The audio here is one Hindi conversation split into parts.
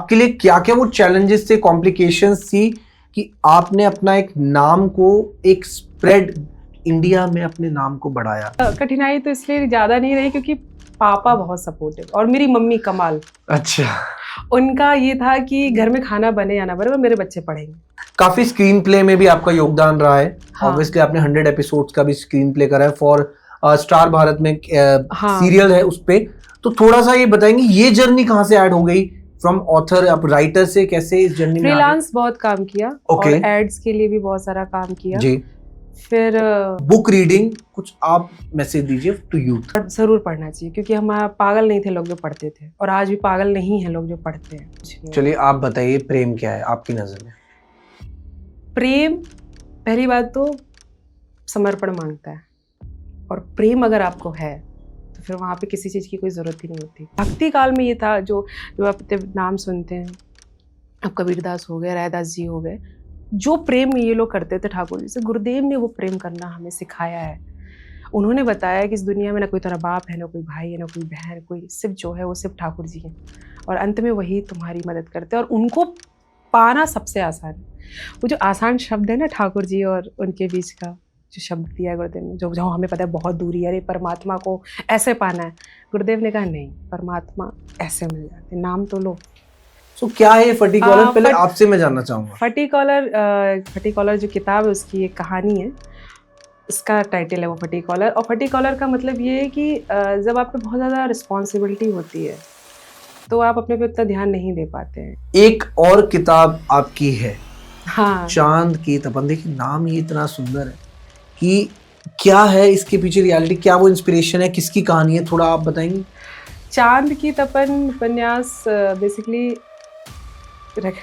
आपके लिए क्या क्या वो चैलेंजेस थे, कॉम्प्लिकेशंस थी कि आपने अपना एक नाम को एक स्प्रेड इंडिया में अपने नाम को बढ़ाया? कठिनाई तो इसलिए ज्यादा नहीं रही क्योंकि पापा बहुत सपोर्टिव और मेरी मम्मी कमाल। अच्छा। उनका ये था कि घर में खाना बने या ना बने मेरे बच्चे पढ़ेंगे। काफी स्क्रीन प्ले में भी आपका योगदान रहा है। हाँ। ऑब्वियसली आपने 100 एपिसोड्स का भी स्क्रीन प्ले करा है फॉर स्टार भारत में, हाँ। सीरियल है उस पे। तो थोड़ा सा ये बताएंगे ये जर्नी कहाँ से ऐड हो गई फ्रॉम ऑथर, आप राइटर से कैसे इस जर्नी में फ्रीलांस बहुत काम किया और एड्स के लिए भी बहुत सारा काम किया जी। फिर बुक रीडिंग, कुछ आप मैसेज दीजिए टू यूथ। जरूर पढ़ना चाहिए क्योंकि हम पागल नहीं थे लोग जो पढ़ते थे और आज भी पागल नहीं है लोग जो पढ़ते हैं। चलिए आप बताइए प्रेम क्या है आपकी नजर में? प्रेम पहली बात तो समर्पण मांगता है और प्रेम अगर आपको है तो फिर वहाँ पे किसी चीज़ की कोई ज़रूरत ही नहीं होती। भक्ति काल में ये था जो आप नाम सुनते हैं, अब कबीरदास हो गए, रायदास जी हो गए, जो प्रेम ये लोग करते थे ठाकुर जी से, गुरुदेव ने वो प्रेम करना हमें सिखाया है। उन्होंने बताया कि इस दुनिया में ना कोई तेरा बाप है, ना कोई भाई है, ना कोई बहन, कोई सिर्फ जो है वो सिर्फ ठाकुर जी हैं और अंत में वही तुम्हारी मदद करते हैं और उनको पाना सबसे आसान है। वो जो आसान शब्द है ना ठाकुर जी और उनके बीच का जो शब्द दिया है गुरुदेव ने, जो हमें पता है बहुत दूरी है, अरे परमात्मा को ऐसे पाना है, गुरुदेव ने कहा नहीं, परमात्मा ऐसे मिल जाते, नाम तो लो। सो क्या है फटी कॉलर? पहले आपसे मैं जानना चाहूंगा। फटी कॉलर जो किताब है उसकी एक कहानी है, इसका टाइटल है वो फटी कॉलर। और फटी कॉलर का मतलब ये है कि जब आप पे बहुत ज़्यादा रिस्पॉन्सिबिलिटी होती है तो आप अपने पे उतना ध्यान नहीं दे पाते हैं। एक और किताब आपकी है, हाँ, चांद की तपन। देखिए नाम ही इतना सुंदर है कि क्या है इसके पीछे रियलिटी, क्या वो इंस्पिरेशन है, किसकी कहानी है, थोड़ा आप बताएंगे? चांद की तपन उपन्यास बेसिकली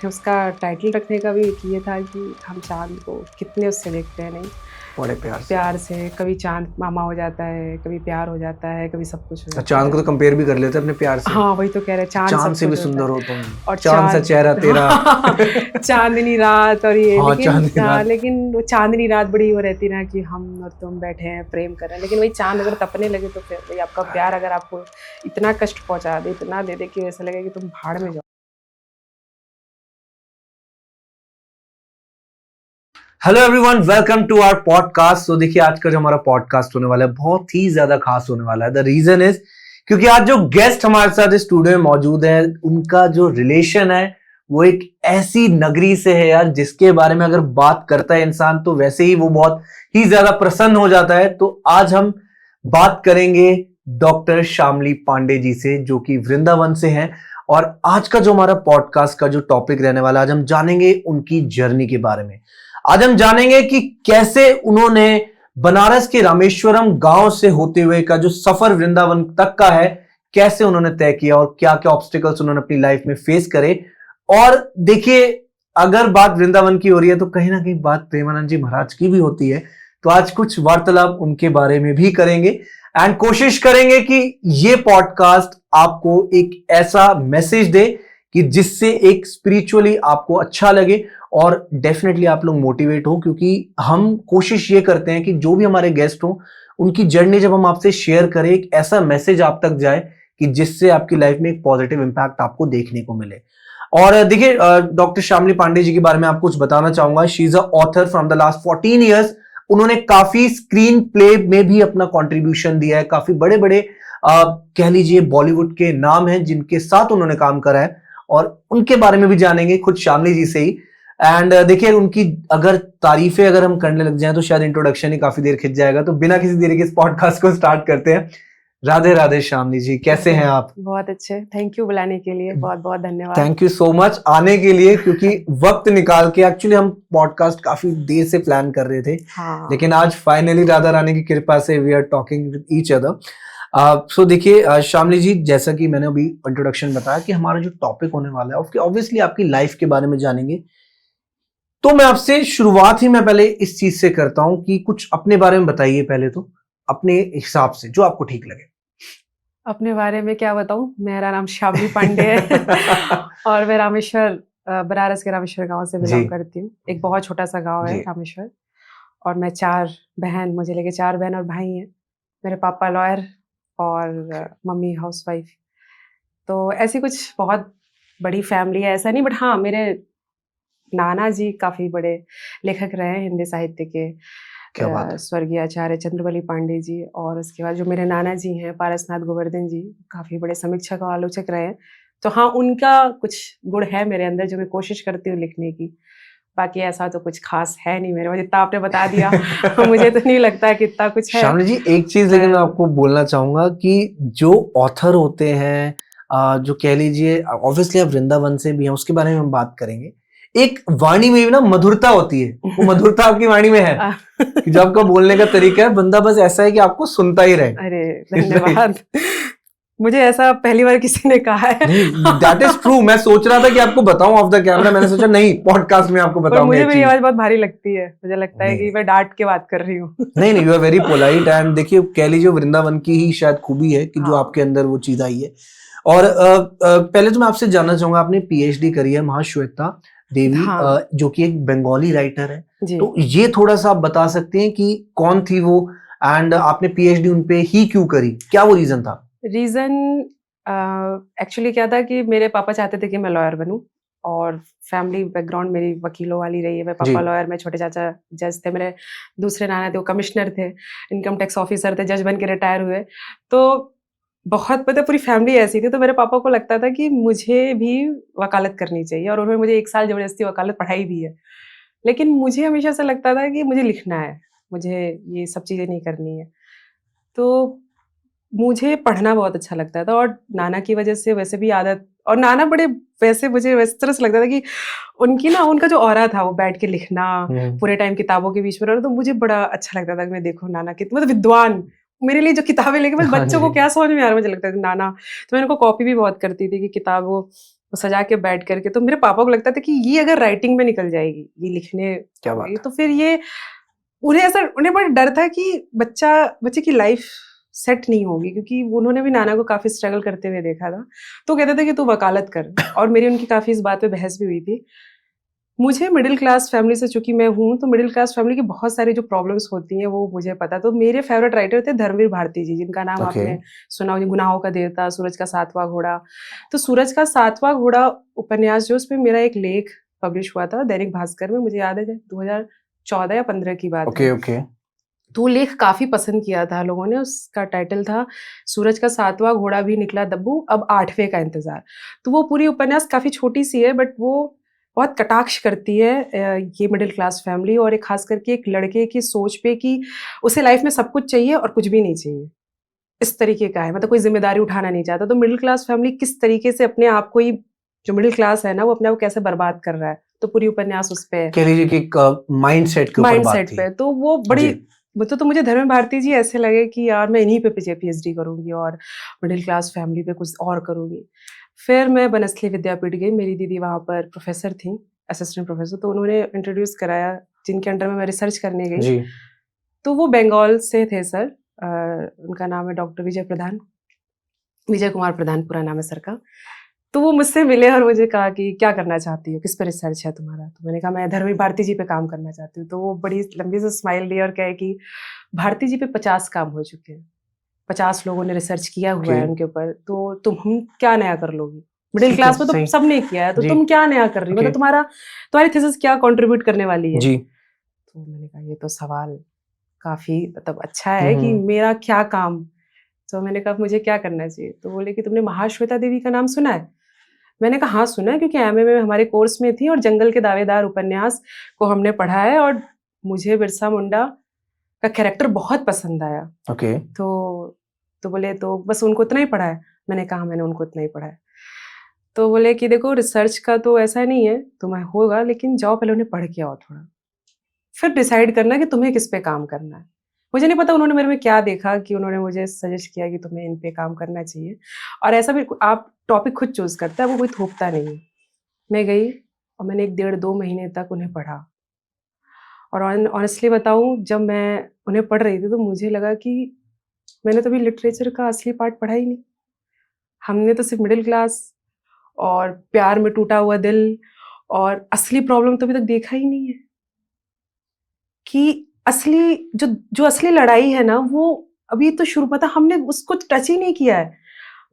उसका टाइटल रखने का भी एक ये था कि हम चांद को कितने उससे देखते हैं, नहीं बड़े प्यार से। कभी चांद मामा हो जाता है, कभी प्यार हो जाता है, कभी सब कुछ हो जाता है। चांद को तो कंपेयर भी कर लेते हैं अपने प्यार से। हाँ वही तो कह रहे हैं, चांद से भी कुछ सुंदर होता हो तुम, और चांद सा चेहरा तेरा। चांदनी रात और ये। हाँ, लेकिन लेकिन वो चांदनी रात बड़ी वो रहती ना कि हम और तुम बैठे हैं प्रेम कर रहे हैं, लेकिन वही चांद अगर तपने लगे तो फिर वही आपका प्यार अगर आपको इतना कष्ट पहुंचा दे, इतना दे दे कि ऐसा लगे कि तुम भाड़ में जाओ। Hello everyone, welcome to our podcast. तो देखिए आज का जो हमारा पॉडकास्ट होने वाला है बहुत ही ज्यादा खास होने वाला है। द रीजन इज क्योंकि आज जो गेस्ट हमारे साथ इस स्टूडियो में मौजूद है उनका जो रिलेशन है वो एक ऐसी नगरी से है यार, जिसके बारे में अगर बात करता है इंसान तो वैसे ही वो बहुत ही ज्यादा प्रसन्न हो जाता है। तो आज हम बात करेंगे डॉक्टर शामली पांडे जी से, जो कि वृंदावन से हैं। और आज का जो हमारा पॉडकास्ट का जो टॉपिक रहने वाला है, आज हम जानेंगे उनकी जर्नी के बारे में। आज हम जानेंगे कि कैसे उन्होंने बनारस के रामेश्वरम गांव से होते हुए का जो सफर वृंदावन तक का है, कैसे उन्होंने तय किया और क्या क्या ऑब्स्टिकल्स उन्होंने अपनी लाइफ में फेस करे। और देखिए अगर बात वृंदावन की हो रही है तो कहीं ना कहीं बात प्रेमानंद जी महाराज की भी होती है। तो आज कुछ वार्तालाप उनके बारे में भी करेंगे एंड कोशिश करेंगे कि ये पॉडकास्ट आपको एक ऐसा मैसेज दे कि जिससे एक स्पिरिचुअली आपको अच्छा लगे और डेफिनेटली आप लोग मोटिवेट हो, क्योंकि हम कोशिश ये करते हैं कि जो भी हमारे गेस्ट हो उनकी जर्नी जब हम आपसे शेयर करें एक ऐसा मैसेज आप तक जाए कि जिससे आपकी लाइफ में एक पॉजिटिव इंपैक्ट आपको देखने को मिले। और देखिए डॉक्टर शामली पांडे जी के बारे में आपको कुछ बताना चाहूंगा। She is a author from the last 14 years. उन्होंने काफी स्क्रीन प्ले में भी अपना कंट्रीब्यूशन दिया है। काफी बड़े बड़े कह लीजिए बॉलीवुड के नाम हैं जिनके साथ उन्होंने काम करा है और उनके बारे में भी जानेंगे खुद शामली जी से ही। एंड देखिए उनकी अगर तारीफें अगर हम करने लग जाएं तो शायद इंट्रोडक्शन ही काफी देर खिंच जाएगा। तो बिना किसी देरी के इस पॉडकास्ट को स्टार्ट करते हैं। राधे राधे शामली जी, कैसे हैं आप? बहुत अच्छे, थैंक यू बुलाने के लिए, बहुत बहुत धन्यवाद। थैंक यू सो मच आने के लिए, क्योंकि वक्त निकाल के एक्चुअली हम पॉडकास्ट काफी देर से प्लान कर रहे थे। हाँ। लेकिन आज फाइनली राधा रानी की कृपा से we are talking with each other. So देखिए शामली जी, जैसा कि मैंने अभी इंट्रोडक्शन बताया कि हमारा जो टॉपिक होने वाला है ऑब्वियसली आपकी लाइफ के बारे में जानेंगे। तो मैं आपसे शुरुआत ही मैं पहले इस चीज से करता हूं कि कुछ अपने बारे में बताइए पहले, तो अपने हिसाब से जो आपको ठीक लगे। अपने बारे में क्या बताऊं, मेरा नाम शामली पांडे है और मैं रामेश्वर, बनारस के रामेश्वर गांव से बिलोंग करती हूँ। एक बहुत छोटा सा गांव है रामेश्वर। और मैं मुझे लेके 4 बहन और भाई हैं। मेरे पापा लॉयर और मम्मी हाउसवाइफ। तो ऐसी कुछ बहुत बड़ी फैमिली है ऐसा नहीं, बट हाँ मेरे नाना जी काफ़ी बड़े लेखक रहे हैं हिंदी साहित्य के, क्या बात है। स्वर्गीय आचार्य चंद्रवली पांडे जी, और उसके बाद जो मेरे नाना जी हैं पारसनाथ गोवर्धन जी, काफ़ी बड़े समीक्षक और आलोचक रहे हैं। तो हाँ, उनका कुछ गुण है मेरे अंदर जो मैं कोशिश करती हूँ लिखने की। बाकी ऐसा तो कुछ खास है नहीं मेरे में, जितना आपने बता दिया मुझे तो नहीं लगता है कि इतना कुछ है। श्यामली जी, एक चीज लेकिन मैं आपको बोलना चाहूंगा कि जो ऑथर होते हैं, जो कह लीजिए, ऑब्वियसली आप वृंदावन से भी हैं, उसके बारे में हम बात करेंगे। एक वाणी में भी ना मधुरता होती है, वो मधुरता आपकी वाणी में है कि जो आपका बोलने का तरीका है, बंदा बस ऐसा है कि आपको सुनता ही रहे। अरे धन्यवाद। मुझे ऐसा पहली बार किसी ने कहा है। नहीं, दैट इज ट्रू। मैं सोच रहा था कि आपको बताऊं ऑफ द कैमरा, मैंने सोचा नहीं, पॉडकास्ट में आपको पर बताऊंगा मुझे ये मेरी चीज। आवाज बहुत भारी लगती है, मुझे लगता है नहीं कि मैं डांट के बात कर रही हूँ। नहीं नहीं, you are very polite, and देखिए, कह लीजिए वृंदावन की ही शायद खूबी है कि जो हाँ। आपके अंदर वो चीज आई है। और पहले तो मैं आपसे जानना चाहूंगा, आपने पीएचडी करी है महाश्वेता देवी, हाँ जो कि एक बंगाली राइटर है, जी। तो ये थोड़ा सा आप बता सकते हैं कि कौन थी वो, एंड आपने पीएचडी उन पे ही क्यों करी, क्या वो रीजन था? रीजन एक्चुअली क्या था कि मेरे पापा चाहते थे कि मैं लॉयर बनूं, और फैमिली बैकग्राउंड मेरी वकीलों वाली रही है। मेरे जी। पापा लॉयर, मेरे छोटे चाचा जज थे, मेरे दूसरे नाना थे वो कमिश्नर थे, इनकम टैक्स ऑफिसर थे, जज बन के रिटायर हुए। तो बहुत मतलब पूरी फैमिली ऐसी थी, तो मेरे पापा को लगता था कि मुझे भी वकालत करनी चाहिए, और उन्होंने मुझे 1 साल जबरदस्ती वकालत पढ़ाई भी है। लेकिन मुझे हमेशा से लगता था कि मुझे लिखना है, मुझे ये सब चीज़ें नहीं करनी है। तो मुझे पढ़ना बहुत अच्छा लगता था, और नाना की वजह से वैसे भी आदत, और नाना बड़े वैसे मुझे इस तरह से लगता था कि उनकी ना उनका जो ऑरा था वो बैठ के लिखना, पूरे टाइम किताबों के बीच में रहना, तो मुझे बड़ा अच्छा लगता था कि मैं देखो नाना कितने मतलब विद्वान, मेरे लिए जो किताबें लेके बस हाँ बच्चों को जी। क्या समझ में आ रहा है, मुझे लगता था नाना। तो मैं उनको कॉपी भी बहुत करती थी कि किताबों को सजा के बैठ करके, तो मेरे पापा को लगता था कि ये अगर राइटिंग में निकल जाएगी, ये लिखने क्या आ बात गई, है। तो फिर ये उन्हें बड़ा डर था कि बच्चे की लाइफ सेट नहीं होगी, क्योंकि उन्होंने भी नाना को काफ़ी स्ट्रगल करते हुए देखा था। तो कहते थे कि तू वकालत कर, और मेरी उनकी काफ़ी इस बात पे बहस भी हुई थी। मुझे मिडिल क्लास फैमिली से चूँकि मैं हूँ, तो मिडिल क्लास फैमिली की बहुत सारी जो प्रॉब्लम्स होती हैं वो मुझे पता है। तो मेरे फेवरेट राइटर थे धर्मवीर भारती जी, जिनका नाम ओके। आपने सुना होगा, गुनाहों का देवता, सूरज का सातवां घोड़ा। तो सूरज का सातवां घोड़ा उपन्यास जो, उसपे मेरा एक लेख पब्लिश हुआ था दैनिक भास्कर में, मुझे याद है 2014 या 15 की बात है। Okay okay. तो वो लेख काफ़ी पसंद किया था लोगों ने, उसका टाइटल था सूरज का सातवां घोड़ा भी निकला दब्बू, अब 8वें का इंतज़ार। तो वो पूरी उपन्यास काफ़ी छोटी-सी है, बट वो बहुत कटाक्ष करती है ये मिडिल क्लास फैमिली, और एक ख़ास करके एक लड़के की सोच पे कि उसे लाइफ़ में सब कुछ चाहिए और कुछ भी नहीं चाहिए। इस तरीके का है, मतलब कोई ज़िम्मेदारी उठाना नहीं चाहता। तो मिडिल क्लास फैमिली किस तरीके से अपने आप को ही, जो मिडिल क्लास है ना, वो अपने आप को कैसे बर्बाद कर रहा है। तो पूरी उपन्यास उस पे है। कह लीजिए कि एक माइंडसेट के ऊपर बात माइंडसेट थी। पे, तो वो बड़ी, जी। तो मुझे धर्मेंद्र भारती जी ऐसे लगे कि यार मैं इन्हीं पे पीएचडी करूँगी और मिडिल क्लास फैमिली पे कुछ और करूँगी। फिर मैं बनस्थली विद्यापीठ गई, मेरी दीदी वहाँ पर प्रोफ़ेसर थीं, असिस्टेंट प्रोफ़ेसर, तो उन्होंने इंट्रोड्यूस कराया, जिनके अंडर में मैं रिसर्च करने गई। जी। तो वो बंगाल से थे सर, उनका नाम है डॉक्टर विजय प्रधान, विजय कुमार प्रधान पूरा नाम है सर का। तो वो मुझसे मिले और मुझे कहा कि क्या करना चाहती हो? किस पे रिसर्च है तुम्हारा? तो मैंने कहा मैं धर्मवीर भारती जी पे काम करना चाहती हूँ। तो वो बड़ी लंबी सी स्माइल दी और कहे कि भारती जी पे 50 काम हो चुके हैं। 50 लोगों ने रिसर्च किया हुआ ओके। है उनके ऊपर, तो तुम क्या नया कर लोगी? मिडिल ठीक है, क्लास में तो सही। सबने किया है, तो जी। तुम क्या नया कर रही हो? ओके। मतलब तुम्हारी थीसिस क्या कंट्रीब्यूट करने वाली है? जी। तो मैंने कहा ये तो सवाल काफ़ी मतलब अच्छा है कि हम्म। मेरा क्या काम? तो मैंने कहा मुझे क्या करना चाहिए? तो बोले कि तुमने महाश्वेता देवी का नाम सुना है? मैंने कहा हाँ सुना है, क्योंकि एमए में हमारे कोर्स में थी और जंगल के दावेदार उपन्यास को हमने पढ़ा है, और मुझे बिरसा मुंडा का कैरेक्टर बहुत पसंद आया। ओके। तो बोले तो बस उनको इतना ही पढ़ा है? मैंने कहा मैंने उनको इतना ही पढ़ा है। तो बोले कि देखो रिसर्च का तो ऐसा नहीं है, तुम्हें होगा, लेकिन जाओ पहले उन्हें पढ़ के आओ थोड़ा। फिर डिसाइड करना कि तुम्हें किस पे काम करना है। मुझे नहीं पता उन्होंने मेरे में क्या देखा कि उन्होंने मुझे सजेस्ट किया कि तुम्हें इन पे काम करना चाहिए, और ऐसा भी आप टॉपिक खुद चूज़ करते हैं, वो कोई थोपता नहीं है। मैं गई और मैंने 1 डेढ़ 2 महीने तक उन्हें पढ़ा, और ऑनेस्टली बताऊँ, जब मैं उन्हें पढ़ रही थी तो मुझे लगा कि मैंने तो अभी लिटरेचर का असली पार्ट पढ़ा ही नहीं। हमने तो सिर्फ़ मिडल क्लास और प्यार में टूटा हुआ दिल और असली प्रॉब्लम तो अभी तक देखा ही नहीं है। कि असली जो असली लड़ाई है ना, वो अभी तो शुरू, मतलब हमने उसको टच ही नहीं किया है।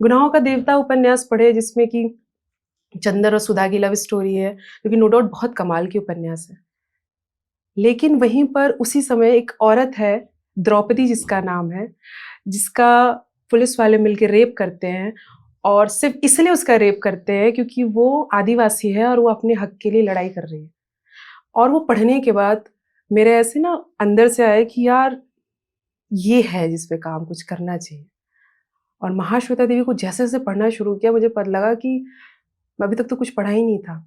गुनाहों का देवता उपन्यास पढ़े, जिसमें कि चंदर और सुधा की लव स्टोरी है, जो कि नो डाउट बहुत कमाल की उपन्यास है। लेकिन वहीं पर उसी समय एक औरत है, द्रौपदी जिसका नाम है, जिसका पुलिस वाले मिलके रेप करते हैं, और सिर्फ इसलिए उसका रेप करते हैं क्योंकि वो आदिवासी है और वो अपने हक के लिए लड़ाई कर रही है। और वो पढ़ने के बाद मेरे ऐसे ना अंदर से आया कि यार ये है जिस पे काम कुछ करना चाहिए। और महाश्वेता देवी को जैसे जैसे पढ़ना शुरू किया, मुझे पता लगा कि मैं अभी तक तो कुछ पढ़ा ही नहीं था।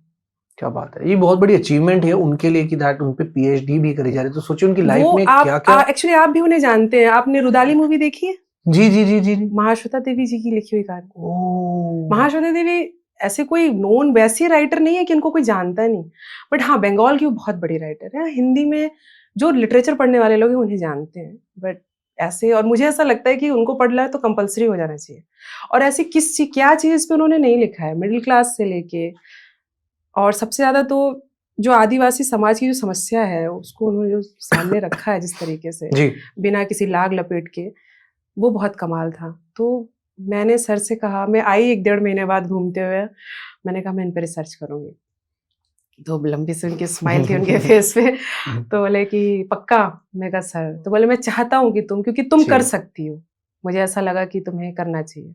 क्या बात है, ये बहुत बड़ी अचीवमेंट है उनके लिए कि दैट उन पे पीएचडी भी करी जा रही है। तो सोचिए उनकी लाइफ वो में क्या क्या। एक्चुअली आप भी उन्हें जानते हैं, आपने रुदाली मूवी देखी है? जी जी जी जी जी। महाश्वेता देवी जी की लिखी हुई कहानी। ओह। महाश्वेता देवी ऐसे कोई नोन वैसी राइटर नहीं है कि इनको कोई जानता नहीं, बट हाँ बंगाल की वो बहुत बड़ी राइटर है। हिंदी में जो लिटरेचर पढ़ने वाले लोग हैं उन्हें जानते हैं, बट ऐसे, और मुझे ऐसा लगता है कि उनको पढ़ना है तो कंपलसरी हो जाना चाहिए। और ऐसी किस चीज क्या चीज पे उन्होंने नहीं लिखा है, मिडिल क्लास से लेके, और सबसे ज्यादा तो जो आदिवासी समाज की जो समस्या है उसको उन्होंने जो सामने रखा है जिस तरीके से, जी। बिना किसी लाग लपेट के, वो बहुत कमाल था। तो मैंने सर से कहा, मैं आई 1 डेढ़ महीने बाद घूमते हुए, मैंने कहा मैं इन पर रिसर्च करूंगी। तो लंबी सी उनकी स्माइल थी उनके फेस पे, तो बोले कि पक्का? मैं कहा सर, तो बोले मैं चाहता हूँ कि तुम, क्योंकि तुम जी। कर सकती हो, मुझे ऐसा लगा कि तुम्हें करना चाहिए।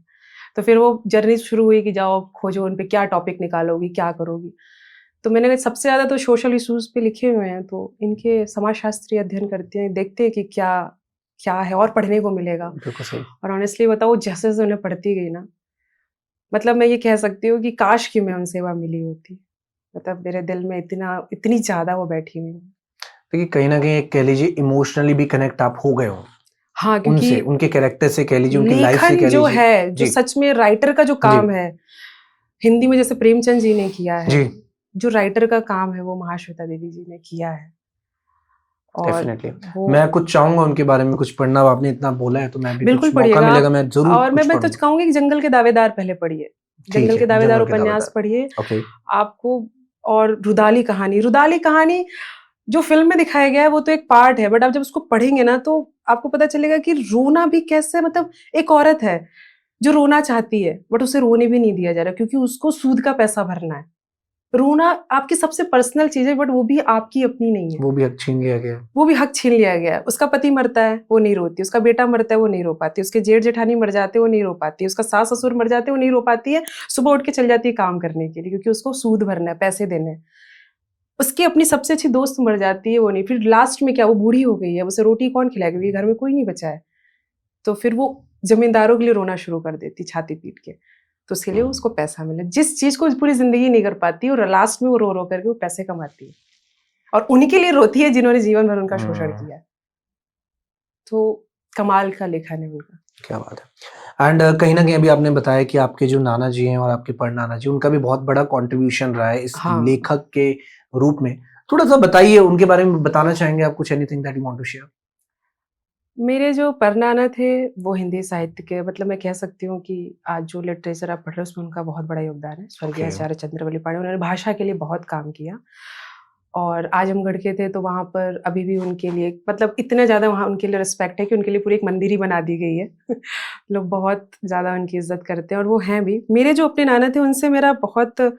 तो फिर वो जर्नी शुरू हुई कि जाओ खोजो उन पे क्या टॉपिक निकालोगी, क्या करोगी। तो मैंने कहा सबसे ज़्यादा तो सोशल इश्यूज पे लिखे हुए हैं, तो इनके समाजशास्त्री अध्ययन करते हैं, देखते हैं कि क्या क्या है और पढ़ने को मिलेगा। बिल्कुल सही। और ऑनेस्टली बताओ, जैसे जैसे उन्हें पढ़ती गई ना, मतलब मैं ये कह सकती हूँ कि काश कि मैं उनसे वह मिली होती। मतलब मेरे दिल में इतनी ज़्यादा वो बैठी हुई हैं। देखिए कहीं ना कहीं एक कह लीजिए इमोशनली भी कनेक्ट आप हो गए हो हाँ, उनसे, क्योंकि उनके कैरेक्टर से कह लीजिए, उनकी लाइफ से लेखन कह जो लीजिए। है, जो जी सच में राइटर का जो जी काम है, हिंदी में जैसे प्रेमचंद जी ने किया है, जी। जो राइटर का काम है वो महाश्वेता देवी जी ने किया है। और डेफिनेटली। वो मैं कुछ चाहूंगा उनके बारे में कुछ पढ़ना, अब आपने इतना बोला है तो मैं भी बिल्कुल कुछ मौका पढ़िएगा मिलेगा आप। मैं जरूर और कुछ मैं तो पढ़ूंगा। कहूंगी कि जंगल के दावेदार पहले पढ़िए, ठीक जंगल है, के दावेदार जंगल के उपन्यास दावेदार। पढ़िए ओके। आपको। और रुदाली कहानी जो फिल्म में दिखाया गया है वो तो एक पार्ट है, बट आप जब उसको पढ़ेंगे ना तो आपको पता चलेगा कि रोना भी कैसे, मतलब एक औरत है जो रोना चाहती है बट उसे रोने भी नहीं दिया जा रहा क्योंकि उसको सूद का पैसा भरना है। रोना आपकी सबसे पर्सनल चीज है, बट वो भी आपकी अपनी नहीं है, वो भी हक छीन लिया गया। वो भी हक छीन लिया गया है। उसका पति मरता है वो नहीं रोती, उसका बेटा मरता है वो नहीं रो पाती, उसके जेठ जेठानी मर जाते हैं वो नहीं रो पाती, उसका सास ससुर मर जाते हैं वो नहीं रो पाती है। सुबह उठ के चल जाती है काम करने के लिए क्योंकि उसको सूद भरना है, पैसे देने हैं। उसकी अपनी सबसे अच्छी दोस्त मर जाती है वो नहीं, फिर लास्ट में क्या, वो बूढ़ी हो गई है, उसे रोटी कौन खिलाएगा क्योंकि घर में कोई नहीं बचा है। तो फिर वो जमींदारों के लिए रोना शुरू कर देती छाती पीट के, तो उसके लिए उसको पैसा मिले, जिस चीज को पूरी जिंदगी नहीं कर पाती और लास्ट में वो रो रो करके वो पैसे कमाती है, और उन्हीं के लिए रोती है जिन्होंने जीवन भर उनका शोषण किया है। तो कमाल का लेखन है उनका। क्या बात है। एंड कहीं ना कहीं अभी आपने बताया कि आपके जो नाना जी हैं और आपके परनाना जी, उनका भी बहुत बड़ा कंट्रीब्यूशन रहा है इस हाँ, लेखक के रूप में। थोड़ा सा बताइए उनके बारे में, बताना चाहेंगे आप कुछ, anything that you want to share? मेरे जो परनाना थे वो हिंदी साहित्य के, मतलब मैं कह सकती हूँ कि आज जो लिटरेचर आप पढ़ रहे हो उसमें उनका बहुत बड़ा योगदान है। स्वर्गीय ओके। आचार्य चंद्रवल्ली पांडे, उन्होंने भाषा के लिए बहुत काम किया। और आजमगढ़ के थे तो वहाँ पर अभी भी उनके लिए, मतलब इतना ज़्यादा वहाँ उनके लिए रिस्पेक्ट है कि उनके लिए पूरी एक मंदिर ही बना दी गई है। लोग बहुत ज़्यादा उनकी इज्जत करते हैं और वो हैं भी। मेरे जो अपने नाना थे उनसे मेरा बहुत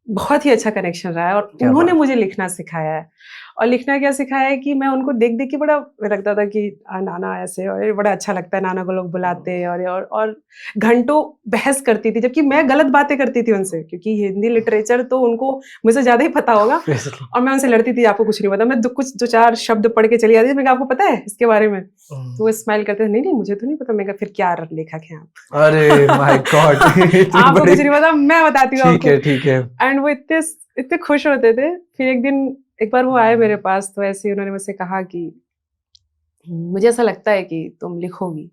बहुत ही अच्छा कनेक्शन रहा है, और क्या उन्होंने बात। मुझे लिखना सिखाया है। और लिखना क्या सिखाया है कि मैं उनको देख देख के बड़ा लगता था कि नाना ऐसे, और ये बड़ा अच्छा लगता है, नाना को लोग बुलाते हैं, और घंटों बहस करती थी, जबकि मैं गलत बातें करती थी उनसे, क्योंकि हिंदी लिटरेचर तो उनको मुझसे ज्यादा ही पता होगा। Obviously। और मैं उनसे लड़ती थी, आपको कुछ नहीं पता। मैं कुछ 2-4 शब्द पढ़ के चली जाती थी, मैं कहा, आपको पता है इसके बारे में? तो वो स्माइल करते थे, नहीं नहीं मुझे तो नहीं पता। मैं कहा, फिर क्या लेखक हैं आप? अरे माय गॉड। इतनी आपको बड़ी। कुछ नहीं पता, मैं बताती हूँ ठीक आपको। है ठीक है। एंड वो इतने इतने खुश होते थे। फिर एक बार वो आए मेरे पास, तो ऐसे ही उन्होंने मुझसे कहा कि मुझे ऐसा लगता है कि तुम लिखोगी।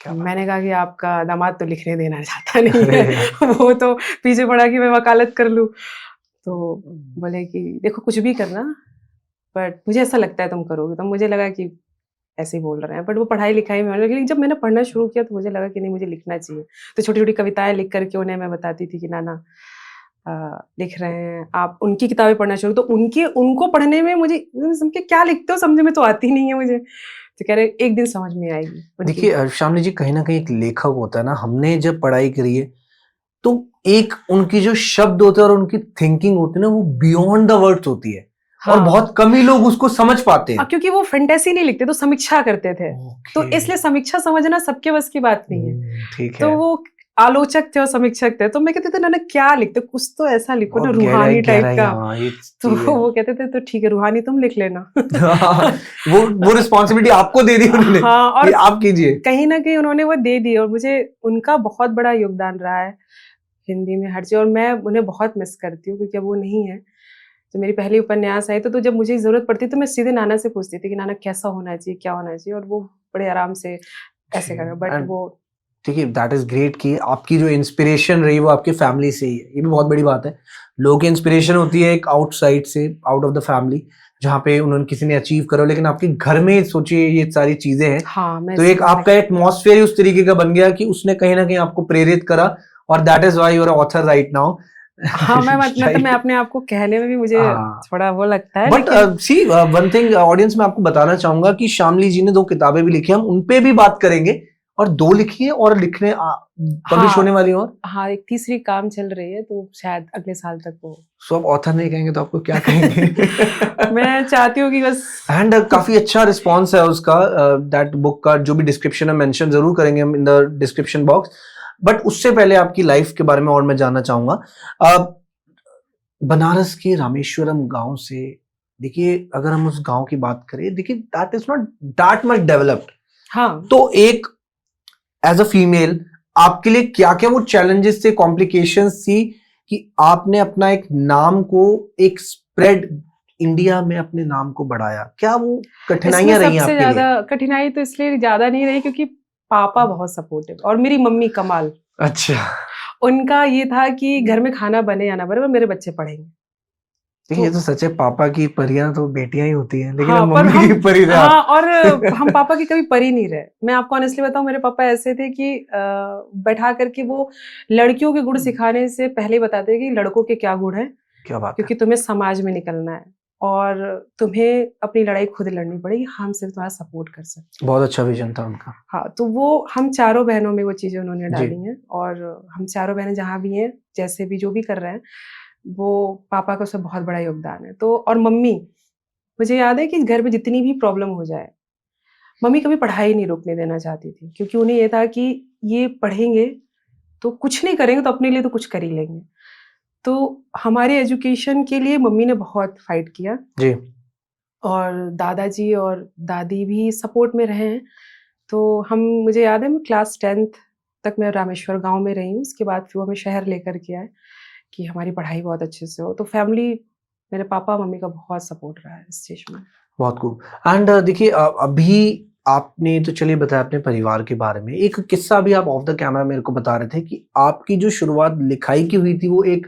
क्या बात। मैंने कहा कि आपका दामाद तो लिखने देना चाहता नहीं अरे है। यार। वो तो पीछे पड़ा कि मैं वकालत कर लूँ। तो बोले कि देखो कुछ भी करना, बट मुझे ऐसा लगता है तुम करोगे। तो मुझे लगा कि ऐसे ही बोल रहे हैं, बट वो पढ़ाई लिखाई में, लेकिन जब मैंने पढ़ना शुरू किया तो मुझे लगा कि नहीं, मुझे लिखना चाहिए। तो छोटी छोटी कविताएं लिख करके उन्हें मैं बताती थी कि नाना लिख रहे हैं, आप उनकी किताबें पढ़ना शुरू। तो उनको पढ़ने में मुझे समझे क्या लिखते हो, समझ में तो आती नहीं है मुझे। तो कह रहे एक दिन समझ में आएगी उनकी। देखिए शामली जी, कहीं ना कहीं एक लेखक होता है ना, हमने जब पढ़ाई करी है तो एक उनकी जो शब्द होते हैं और उनकी थिंकिंग होती है ना, वो बियॉन्ड द वर्ड्स होती है। और बहुत कम ही लोग उसको समझ पाते हैं। क्योंकि वो फैंटेसी नहीं लिखते, तो समीक्षा करते थे। तो इसलिए समीक्षा समझना सबके बस की बात नहीं है। ठीक है। तो वो आलोचक थे और समीक्षक थे, तो मैं कहते थे ना क्या लिखते, कुछ तो ऐसा लिखो ना रूहानी टाइप का। तो वो कहते थे तो ठीक है, रूहानी तुम लिख लेना। वो रिस्पॉन्सिबिलिटी आपको दे दी उन्होंने। हाँ, और आप कीजिए। कहीं ना कहीं उन्होंने वो दे दी, और मुझे उनका बहुत बड़ा योगदान रहा है हिंदी में हर चीज, और मैं उन्हें बहुत मिस करती हूँ, क्योंकि अब वो नहीं है। तो मेरी पहली उपन्यास आई तो जब मुझे जरूरत पड़ती तो मैं सीधे नाना से पूछती थी कि नाना कैसा होना चाहिए, क्या होना चाहिए, और वो बड़े आराम से ऐसे कर, बट वो ठीक है, दैट इज ग्रेट कि आपकी जो इंस्पिरेशन रही वो आपकी फैमिली से ही है। ये भी बहुत बड़ी बात है। लोगों की इंस्पिरेशन होती है एक आउटसाइड से, आउट ऑफ द फैमिली, जहाँ पे उन्होंने किसी ने अचीव करो, लेकिन आपके घर में सोचिए ये सारी चीजें हैं। हाँ, तो एक आपका एटमॉस्फेयर उस तरीके का बन गया कि उसने कहीं ना कहीं आपको प्रेरित करा, और that is why you are author right now. हाँ, मैं अपने आप को कहने में भी मुझे थोड़ा वो लगता है। But see one thing audience में आपको बताना चाहूंगा कि श्यामली जी ने 2 किताबें भी लिखी, हम उनपे भी बात करेंगे, और 2 लिखी है और लिखने पब्लिश होने वाली और हाँ, एक तीसरी काम चल रही है, तो शायद अगले साल तक वो। सो आप ऑथर नहीं कहेंगे तो आपको क्या कहेंगे? मैं चाहती हूँ कि बस। एंड काफी अच्छा रिस्पॉन्स है उसका। दैट बुक का जो भी डिस्क्रिप्शन है मेंशन जरूर करेंगे हम in the description box. But उससे पहले आपकी लाइफ के बारे में और मैं जानना चाहूंगा। बनारस के रामेश्वरम गांव से, देखिए अगर हम उस गांव की बात करें, देखिए that is not that much developed. हाँ, तो एक एज अ फीमेल आपके लिए क्या क्या वो चैलेंजेस थे, कॉम्प्लिकेशंस थी कि आपने अपना एक नाम को एक स्प्रेड इंडिया में अपने नाम को बढ़ाया? क्या वो कठिनाइयां रही आपके लिए? सबसे ज्यादा कठिनाई तो इसलिए ज्यादा नहीं रही क्योंकि पापा बहुत सपोर्टिव, और मेरी मम्मी कमाल। अच्छा। उनका ये था कि घर में खाना बने या ना बने, मेरे बच्चे पढ़ेंगे। देखिए ये तो सच है, पापा की परियां तो बेटियां ही होती हैं, लेकिन हाँ, हम मम्मी की परी थे। हाँ, और हम पापा की कभी परी नहीं रहे। मैं आपको ऑनेस्टली बताऊं, मेरे पापा ऐसे थे कि बैठा करके वो लड़कियों के गुण सिखाने से पहले बताते कि लड़कों के क्या गुण है, क्या बात क्योंकि तुम्हें समाज में निकलना है और तुम्हें अपनी लड़ाई खुद लड़नी पड़ेगी, हम सिर्फ तुम्हारा सपोर्ट कर सकते। बहुत अच्छा विजन था उनका। हाँ, तो वो हम चारों बहनों में वो चीजें उन्होंने डाली हैं, और हम चारों बहनें जहाँ भी हैं, जैसे भी जो भी कर रहे हैं, वो पापा का उसमें बहुत बड़ा योगदान है। तो और मम्मी, मुझे याद है कि घर में जितनी भी प्रॉब्लम हो जाए, मम्मी कभी पढ़ाई नहीं रोकने देना चाहती थी, क्योंकि उन्हें ये था कि ये पढ़ेंगे तो कुछ नहीं करेंगे तो अपने लिए तो कुछ कर ही लेंगे। तो हमारे एजुकेशन के लिए मम्मी ने बहुत फाइट किया जी। और दादाजी और दादी भी सपोर्ट में रहे हैं। तो मुझे याद है मैं क्लास 10th तक मैं रामेश्वर गांव में रही हूँ। उसके बाद फिर वो हमें शहर लेकर के आए कि हमारी पढ़ाई बहुत अच्छे से हो। तो फैमिली, मेरे पापा मम्मी का बहुत सपोर्ट रहा है इस चीज में। बहुत खूब। एंड देखिए अभी आपने तो चलिए बताया अपने परिवार के बारे में, एक किस्सा भी आप ऑफ द कैमरा मेरे को बता रहे थे कि आपकी जो शुरुआत लिखाई की हुई थी, वो एक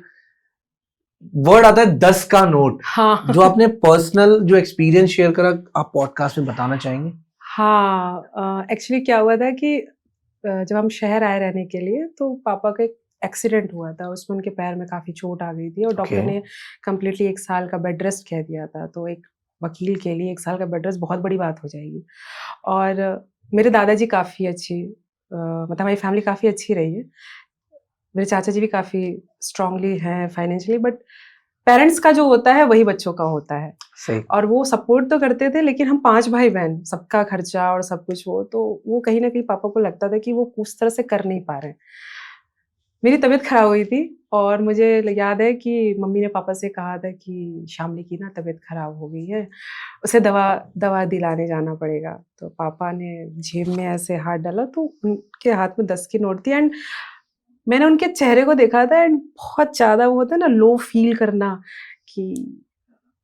वर्ड आता है 10 का नोट। हाँ। जो आपने पर्सनल जो एक्सपीरियंस शेयर करा, आप पॉडकास्ट में बताना चाहेंगे? हाँ, एक्चुअली क्या हुआ था कि जब हम शहर आए रहने के लिए, तो पापा का एक एक्सीडेंट हुआ था। उसमें उनके पैर में काफ़ी चोट आ गई थी और डॉक्टर ने कम्प्लीटली 1 साल का बेड रेस्ट कह दिया था। तो एक वकील के लिए 1 साल का बेड रेस्ट बहुत बड़ी बात हो जाएगी। और मेरे दादाजी काफ़ी अच्छी, मतलब हमारी फैमिली काफ़ी अच्छी रही है। मेरे चाचा जी भी काफ़ी स्ट्रांगली हैं फाइनेंशियली, बट पेरेंट्स का जो होता है वही बच्चों का होता है। सही। और वो सपोर्ट तो करते थे, लेकिन हम 5 भाई बहन, सबका खर्चा और सब कुछ हो, तो वो कहीं ना कहीं पापा को लगता था कि वो उस तरह से कर नहीं पा रहे। मेरी तबीयत खराब हुई थी और मुझे याद है कि मम्मी ने पापा से कहा था कि श्यामली की ना तबीयत खराब हो गई है, उसे दवा दिलाने जाना पड़ेगा। तो पापा ने जेब में ऐसे हाथ डाला तो उनके हाथ में 10 की नोट थी, एंड मैंने उनके चेहरे को देखा था, एंड बहुत ज़्यादा वो होता है ना लो फील करना कि,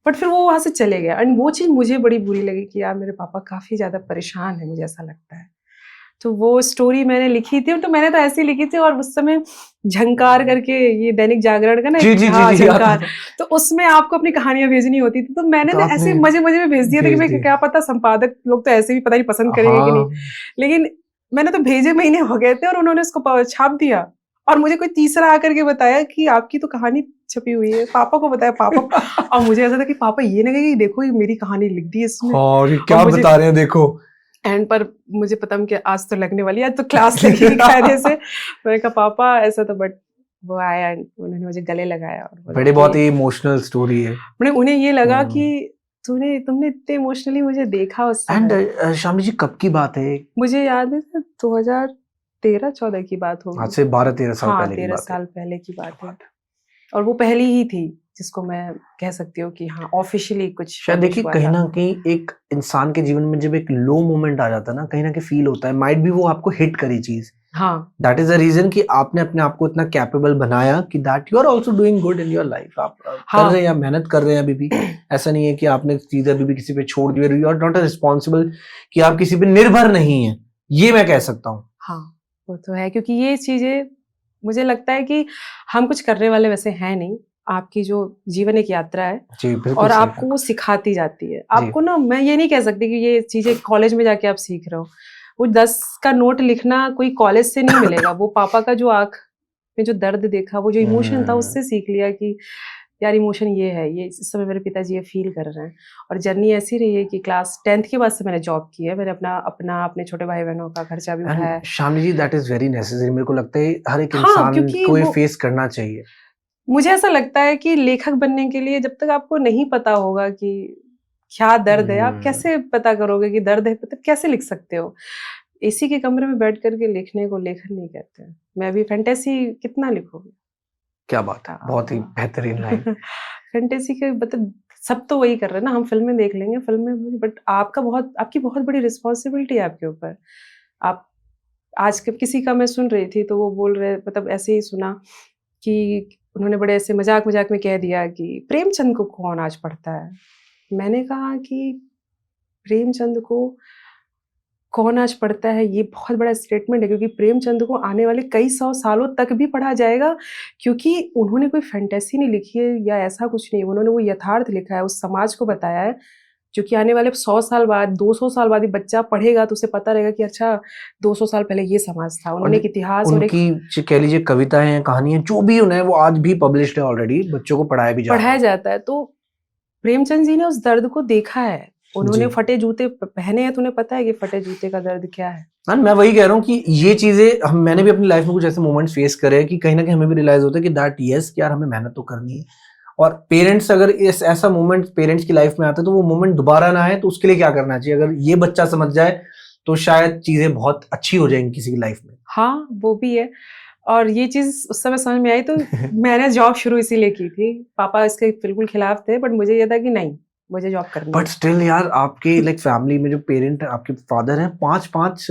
बट फिर वो वहाँ से चले गए। एंड वो चीज़ मुझे बड़ी बुरी लगी कि यार मेरे पापा काफ़ी ज़्यादा परेशान है, मुझे ऐसा लगता है। तो वो स्टोरी मैंने लिखी थी, तो मैंने तो ऐसे ही लिखी थी, और उस समय झंकार करके, ये दैनिक जागरण का ना, हाँ झंकार, तो उसमें आपको अपनी कहानियां भेजनी होती थी। तो मैंने तो ऐसे मजे मजे में भेज दिया था कि मैं क्या पता संपादक लोग तो ऐसे भी पता नहीं पसंद करेंगे कि नहीं, लेकिन मैंने तो भेजे महीने हो गए थे और उन्होंने उसको छाप दिया। और मुझे कोई तीसरा आकर के बताया कि आपकी तो कहानी छपी हुई है। पापा को बताया, पापा, और मुझे ऐसा था कि पापा ये ना कहे कि देखो ये मेरी कहानी लिख दी इसमें, और क्या बता रहे हैं देखो। एंड पर मुझे पता कि आज तो लगने वाली है, आज तो क्लास लगेगी कायदे से। मैंने कहा पापा ऐसा तो, बट वो आया, उन्होंने मुझे गले लगाया और बोला बड़ी कि बहुत ही इमोशनल स्टोरी है। उन्हें ये लगा हम्म। कि तुमने इतने इमोशनली मुझे देखा उस एंड समय। शामली जी कब की बात है? मुझे याद है 2013-14 की बात आज होगी। से 12-13 साल हाँ, पहले की 13 बात है। साल पहले की बात है। और वो पहली ही थी जिसको मैं कह सकती हूँ कि हाँ, ऑफिशियली कुछ शायद पब्लिश देखिए हुआ कहीं था। ना कहीं एक इंसान के जीवन में जब एक लो मोमेंट आ जाता है ना, कहीं ना कहीं फील होता है माइट भी वो आपको हिट करी चीज। हाँ, दैट इज द रीजन कि आपने अपने आप को इतना कैपेबल बनाया कि that you are also doing good in your life. आप कर रहे हैं, आप मेहनत कर रहे हैं अभी भी। ऐसा नहीं है कि आपने चीजें अभी भी किसी पे छोड़ दी, यू आर नॉट रिस्पॉन्सिबल, कि आप किसी पे निर्भर नहीं है, ये मैं कह सकता हूँ। हाँ, वो तो है, क्योंकि ये चीजें मुझे लगता है कि हम कुछ करने वाले वैसे हैं नहीं। आपकी जो जीवन एक यात्रा है जी बिल्कुल और सही आपको कहा। वो सिखाती जाती है। जी आपको ना, मैं ये नहीं कह सकती कि ये चीजें कॉलेज में जाके आप सीख रहे हो। वो 10 का नोट लिखना कोई कॉलेज से नहीं मिलेगा। वो पापा का जो आँख में जो दर्द देखा, वो जो इमोशन था, उससे सीख लिया कि यार इमोशन ये है, ये इस समय मेरे पिताजी ये फील कर रहे हैं। और जर्नी ऐसी रही है कि क्लास 10th के बाद से मैंने जॉब की है। मैंने अपने छोटे भाई-बहनों का खर्चा भी उठाया है। And Shamli ji that is very necessary. मेरे को लगता है हर एक हाँ, इंसान क्योंकि को ये वो फेस करना चाहिए। मुझे ऐसा लगता है कि लेखक बनने के लिए जब तक आपको नहीं पता होगा कि क्या दर्द है, आप हम्म, कैसे पता करोगे कि दर्द है, मतलब कैसे लिख सकते हो? एसी के कमरे में बैठ कर के लिखने को लेखन नहीं कहते हैं। मैं भी फैंटेसी कितना लिखूँगी? क्या बात है, बहुत ही बेहतरीन लाइन। फैंटेसी के मतलब सब तो वही कर रहे हैं ना, हम फ़िल्में देख लेंगे, फ़िल्में, बट आपकी बहुत बड़ी रिस्पॉन्सिबिलिटी है आपके ऊपर। आप आज के किसी का मैं सुन रही थी तो वो बोल रहे, मतलब ऐसे ही सुना कि उन्होंने बड़े ऐसे मज़ाक-मज़ाक में कह दिया कि प्रेमचंद को कौन आज पढ़ता है? मैंने कहा कि प्रेमचंद को कौन आज पढ़ता है, ये बहुत बड़ा स्टेटमेंट है, क्योंकि प्रेमचंद को आने वाले कई 100 सालों तक भी पढ़ा जाएगा, क्योंकि उन्होंने कोई फैंटेसी नहीं लिखी है या ऐसा कुछ नहीं है। उन्होंने वो यथार्थ लिखा है, उस समाज को बताया है, जो कि आने वाले 100 साल बाद, 200 साल बाद भी बच्चा पढ़ेगा तो उसे पता रहेगा कि अच्छा 200 साल पहले ये समाज था। और उन्होंने एक इतिहास और एक उनकी कह लीजिए कविताएं हैं, कहानियां जो भी उन्हें, वो आज भी पब्लिश्ड है ऑलरेडी, बच्चों को पढ़ाया भी जा रहा पढ़ाया है। जाता है। तो प्रेमचंद जी ने उस दर्द को देखा है। जी उन्होंने फटे जूते पहने हैं, तो उन्हें पता है कि फटे जूते का दर्द क्या है। हाँ, मैं वही कह रहा हूँ कि ये चीजें मैंने भी अपनी लाइफ में कुछ ऐसे मोमेंट्स फेस करे हैं कि कहीं ना कहीं हमें भी रियलाइज होता है कि दैट यस यार हमें मेहनत तो करनी है। और पेरेंट्स अगर इस ऐसा मोमेंट पेरेंट्स की लाइफ में आता है तो वो मोमेंट दोबारा ना आए, तो उसके लिए क्या करना चाहिए? अगर ये बच्चा समझ जाए तो शायद चीजें बहुत अच्छी हो जाएंगी किसी की लाइफ में। हाँ, वो भी है। और ये चीज़ उस समय समझ में आई, तो मैंने जॉब शुरू इसीलिए की थी। पापा इसके बिल्कुल खिलाफ थे, बट मुझे ये था कि नहीं, मुझे जॉब करनी बट है। स्टिल यार आपके लाइक फैमिली में जो पेरेंट आपके फादर हैं, 5-5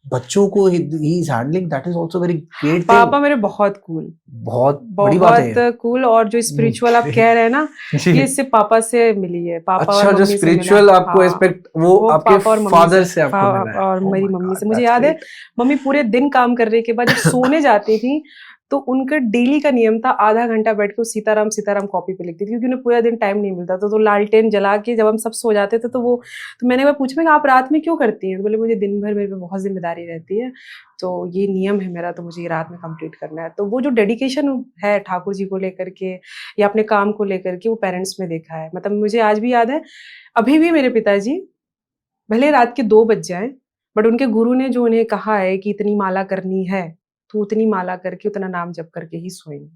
बच्चों को he is handling, that is also very great thing. पापा मेरे बहुत कूल, बहुत बड़ी बात है बहुत ये। कूल। और जो स्पिरिचुअल आप कह रहे हैं ना, जी ये सिर्फ़ पापा से मिली है, पापा और अच्छा, जो मम्मी से मिला। स्पिरिचुअल आपको हाँ, एस्पेक्ट वो वो आपके पापा और मम्मी फादर से, से आपको मिला है। और ओह मेरी माय मम्मी गॉड से। मुझे दैट्स याद है, ग्रेट। मम्मी पूरे दिन काम करने के बाद जब सोने जाती थी, तो उनका डेली का नियम था आधा घंटा बैठ के वो सीताराम सीताराम कॉपी पे लिखती थी, क्योंकि उन्हें पूरा दिन टाइम नहीं मिलता था। तो लालटेन जला के जब हम सब सो जाते थे, तो मैंने एक बार पूछा कि आप रात में क्यों करती हैं? तो बोले मुझे दिन भर मेरे पे बहुत ज़िम्मेदारी रहती है, तो ये नियम है मेरा, तो मुझे ये रात में कंप्लीट करना है। तो वो जो डेडिकेशन है ठाकुर जी को लेकर के या अपने काम को लेकर के, वो पेरेंट्स में देखा है। मतलब मुझे आज भी याद है, अभी भी मेरे पिताजी भले रात के 2 बज जाएँ, बट उनके गुरु ने जो उन्हें कहा है कि इतनी माला करनी है, तो उतनी माला करके, उतना नाम जप करके ही सोएँगे।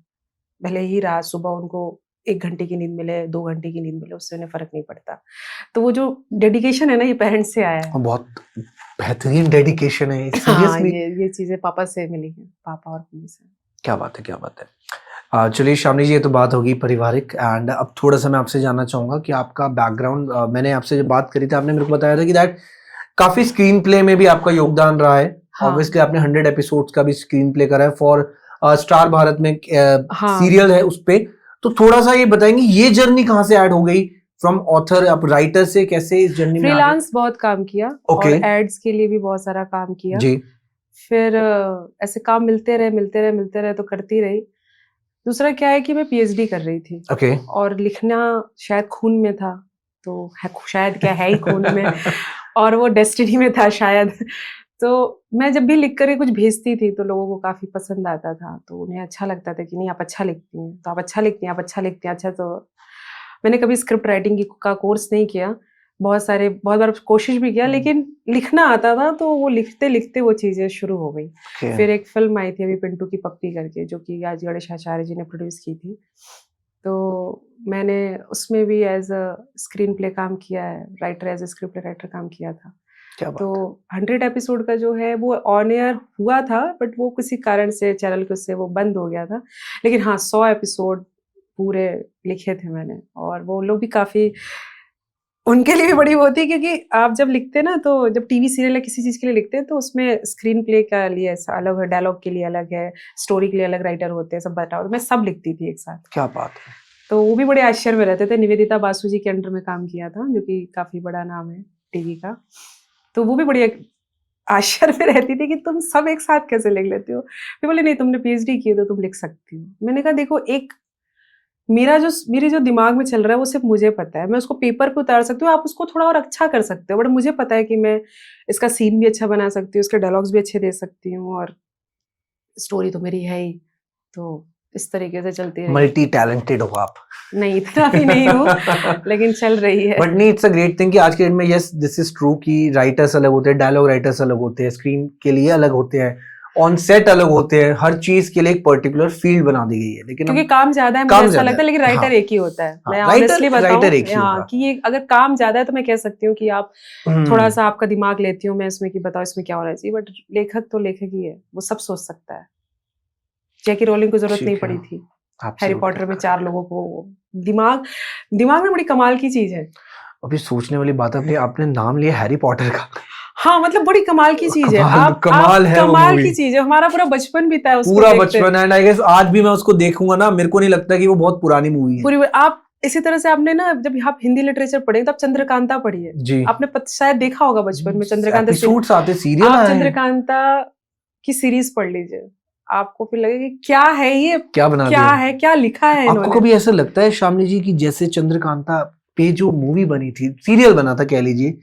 भले ही रात सुबह उनको 1 घंटे की नींद मिले, 2 घंटे की नींद मिले, उससे उन्हें फ़र्क नहीं पड़ता। तो वो जो डेडिकेशन है ना, ये पेरेंट्स से आया है। बहुत बेहतरीन डेडिकेशन है हाँ, सीरियसली। ये चीज़ें पापा से मिली हैं, पापा और मम्मी से। क्या बात है, क्या बात है। चलिए शामली जी, ये तो बात होगी पारिवारिक, एंड अब थोड़ा सा मैं आपसे जानना चाहूंगा कि आपका बैकग्राउंड, मैंने आपसे जब बात करी थी आपने मेरे को बताया था कि दैट काफी स्क्रीन प्ले में भी आपका योगदान रहा है। हाँ, ऑब्वियसली आपने 100 एपिसोड्स का भी स्क्रीन प्ले करा है फॉर स्टार भारत में, हाँ। सीरियल है उस पे। तो थोड़ा सा ये बताएंगे ये जर्नी कहाँ से ऐड हो गई, फ्रॉम ऑथर आप राइटर से कैसे इस जर्नी में आगे? फ्रीलांस बहुत काम किया ओके और एड्स के लिए भी बहुत सारा काम किया। जी। फिर ऐसे काम मिलते रहे तो करती रही। दूसरा क्या है कि मैं पीएचडी कर रही थी ओके और लिखना शायद खून में था, तो है, शायद क्या है ही खून में, और वो डेस्टिनी में था शायद। तो मैं जब भी लिख कर के कुछ भेजती थी तो लोगों को काफ़ी पसंद आता था, तो उन्हें अच्छा लगता था कि नहीं आप अच्छा लिखती हैं, तो आप अच्छा लिखती हैं, आप अच्छा लिखती हैं। अच्छा, तो मैंने कभी स्क्रिप्ट राइटिंग का कोर्स नहीं किया, बहुत बार कोशिश भी किया, लेकिन लिखना आता था, तो वो लिखते लिखते वो चीजें शुरू हो गई। फिर एक फिल्म आई थी अभी पिंटू की पप्पी करके, जो कि आज गणेश आचार्य जी ने प्रोड्यूस की थी, तो मैंने उसमें भी एज अ स्क्रीन प्ले काम किया है, writer, as a script writer काम किया था। क्या बात तो 100 एपिसोड का जो है वो ऑन एयर हुआ था, बट वो किसी कारण से चैनल के उससे वो बंद हो गया था। लेकिन हाँ, 100 एपिसोड पूरे लिखे थे मैंने, और वो लोग भी काफी, उनके लिए भी बड़ी वो होती है, क्योंकि आप जब लिखते हैं ना, तो जब टीवी सीरियल या किसी चीज के लिए लिखते हैं, तो उसमें स्क्रीन प्ले का लिए ऐसा अलग है, डायलॉग के लिए अलग है, स्टोरी के लिए अलग राइटर होते हैं, सब बताओ। तो मैं सब लिखती थी एक साथ। क्या बात है। तो वो भी बड़े आश्चर्य में रहते थे। निवेदिता बासु जी के अंडर में काम किया था, जो कि काफी बड़ा नाम है टीवी का। तो वो भी बड़ी आश्चर्य में रहती थी कि तुम सब एक साथ कैसे लिख लेते हो। फिर बोले नहीं, तुमने पीएचडी की है तो तुम लिख सकती हो। मैंने कहा देखो, एक मेरे जो दिमाग में चल रहा है वो सिर्फ मुझे पता है, मैं उसको पेपर पे उतार सकती हूँ, आप उसको थोड़ा और अच्छा कर सकते हो, बट मुझे पता है कि मैं इसका सीन भी अच्छा बना सकती हूँ, इसके डायलॉग्स भी अच्छे दे सकती हूँ, और स्टोरी तो मेरी है ही। तो इस तरीके से चलती रही। मल्टी टैलेंटेड हो आप। नहीं, इतना भी नहीं हूँ, लेकिन चल रही है। बट नहीं, इट्स अ ग्रेट थिंग कि आज के डेट में यस दिस इज ट्रू कि राइटर्स अलग होते हैं, डायलॉग राइटर्स अलग होते हैं, स्क्रीन के लिए अलग होते हैं, ऑन सेट अलग होते हैं, हर चीज के लिए एक पर्टिकुलर फील्ड बना दी गई है। लेकिन क्योंकि काम ज्यादा है, मुझे ऐसा लगता है, लेकिन राइटर एक ही होता है। मैं ऑनेस्टली बताऊं, हाँ, कि ये अगर काम ज्यादा है तो मैं कह सकती हूँ कि आप थोड़ा सा आपका दिमाग लेती हूँ मैं इसमें, कि बताओ इसमें क्या होना चाहिए, बट लेखक तो लेखक ही है, वो सब सोच सकता है। जैकी रोलिंग को जरूरत नहीं पड़ी थी हैरी पॉटर में 4 लोगों को। दिमाग में बड़ी कमाल की चीज है। अभी सोचने वाली बात है, आपने नाम लिया हैरी पॉटर का। हाँ, मतलब बड़ी कमाल की चीज है। कमाल की चीज है। हमारा पूरा बचपन बीता है उसको पूरा बचपन है, आई गेस आज भी मैं उसको देखूंगा ना, मेरे को नहीं लगता कि वो बहुत पुरानी मूवी है। पूरी आप इसी तरह से आपने ना, जब आप हिंदी लिटरेचर पढ़ेंगे तो आप चंद्रकांता पढ़िए जी। आपने शायद देखा होगा बचपन में चंद्रकांता एपिसोड्स आते, सीरियल आप चंद्रकांता की सीरीज पढ़ लीजिए, आपको फिर लगेगा कि क्या है ये, क्या बना क्या है, क्या लिखा है इन्होंने। आपको कभी ऐसा लगता है शामली जी की जैसे चंद्रकांता पे जो मूवी बनी थी, सीरियल बना था कह लीजिए,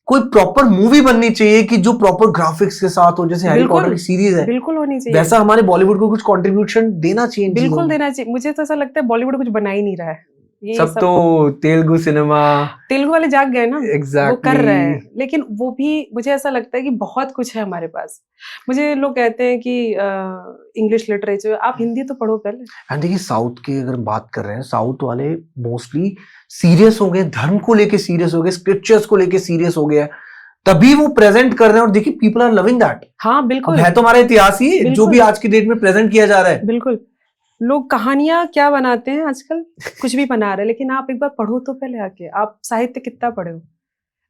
कोई प्रॉपर मूवी बननी चाहिए कि जो प्रॉपर ग्राफिक्स के साथ हो, जैसे हैरी पॉटर की सीरीज है, बिल्कुल होनी चाहिए, वैसा हमारे बॉलीवुड को कुछ कंट्रीब्यूशन देना चाहिए। बिल्कुल देना चाहिए। मुझे तो ऐसा लगता है बॉलीवुड कुछ बना ही नहीं रहा है, ये सब तो तेलुगु सिनेमा, तेलुगु वाले जाग गए ना, exactly. वो कर रहे हैं, लेकिन वो भी मुझे ऐसा लगता है कि बहुत कुछ है हमारे पास। मुझे लोग कहते हैं कि इंग्लिश लिटरेचर, आप हिंदी तो पढ़ो पहले। एंड देखिए साउथ की अगर बात कर रहे हैं, साउथ वाले मोस्टली सीरियस हो गए, धर्म को लेके सीरियस हो गए, स्क्रिप्चर्स को लेके सीरियस हो गया, तभी वो प्रेजेंट कर रहे हैं, और देखिए पीपल आर लविंग दैट। हाँ बिल्कुल, है तो हमारा इतिहास ही जो भी आज की डेट में प्रेजेंट किया जा रहा है। बिल्कुल, लोग कहानियां क्या बनाते हैं आजकल, कुछ भी बना रहे हैं, लेकिन आप एक बार पढ़ो तो पहले आके, आप साहित्य कितना पढ़े हो।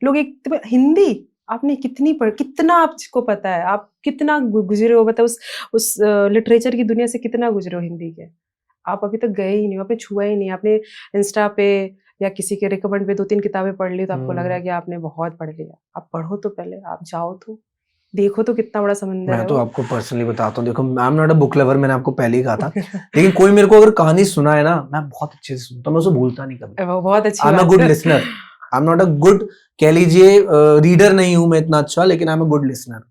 लोग एक हिंदी आपने कितनी पढ़, कितना आपको पता है, आप कितना गुजरे हो, मतलब उस लिटरेचर की दुनिया से कितना गुजरे हो हिंदी के। आप अभी तक गए ही नहीं, आपने छुआ ही नहीं, आपने इंस्टा पे या किसी के रिकमेंड पे 2-3 किताबें पढ़ ली तो आपको लग रहा है कि आपने बहुत पढ़ लिया। आप पढ़ो तो पहले, आप जाओ तो देखो तो कितना बड़ा समंदर है। मैं तो आपको पर्सनली बताता हूँ, देखो I am not a book lover, मैंने आपको पहले ही कहा था, लेकिन कोई मेरे को अगर कहानी सुनाए ना, मैं बहुत अच्छे से सुनता हूँ, मैं उसे भूलता नहीं कभी। वो बहुत अच्छी I am a good listener, I am not a good, कह लीजिए रीडर नहीं हूं मैं इतना अच्छा, लेकिन I am a good listener,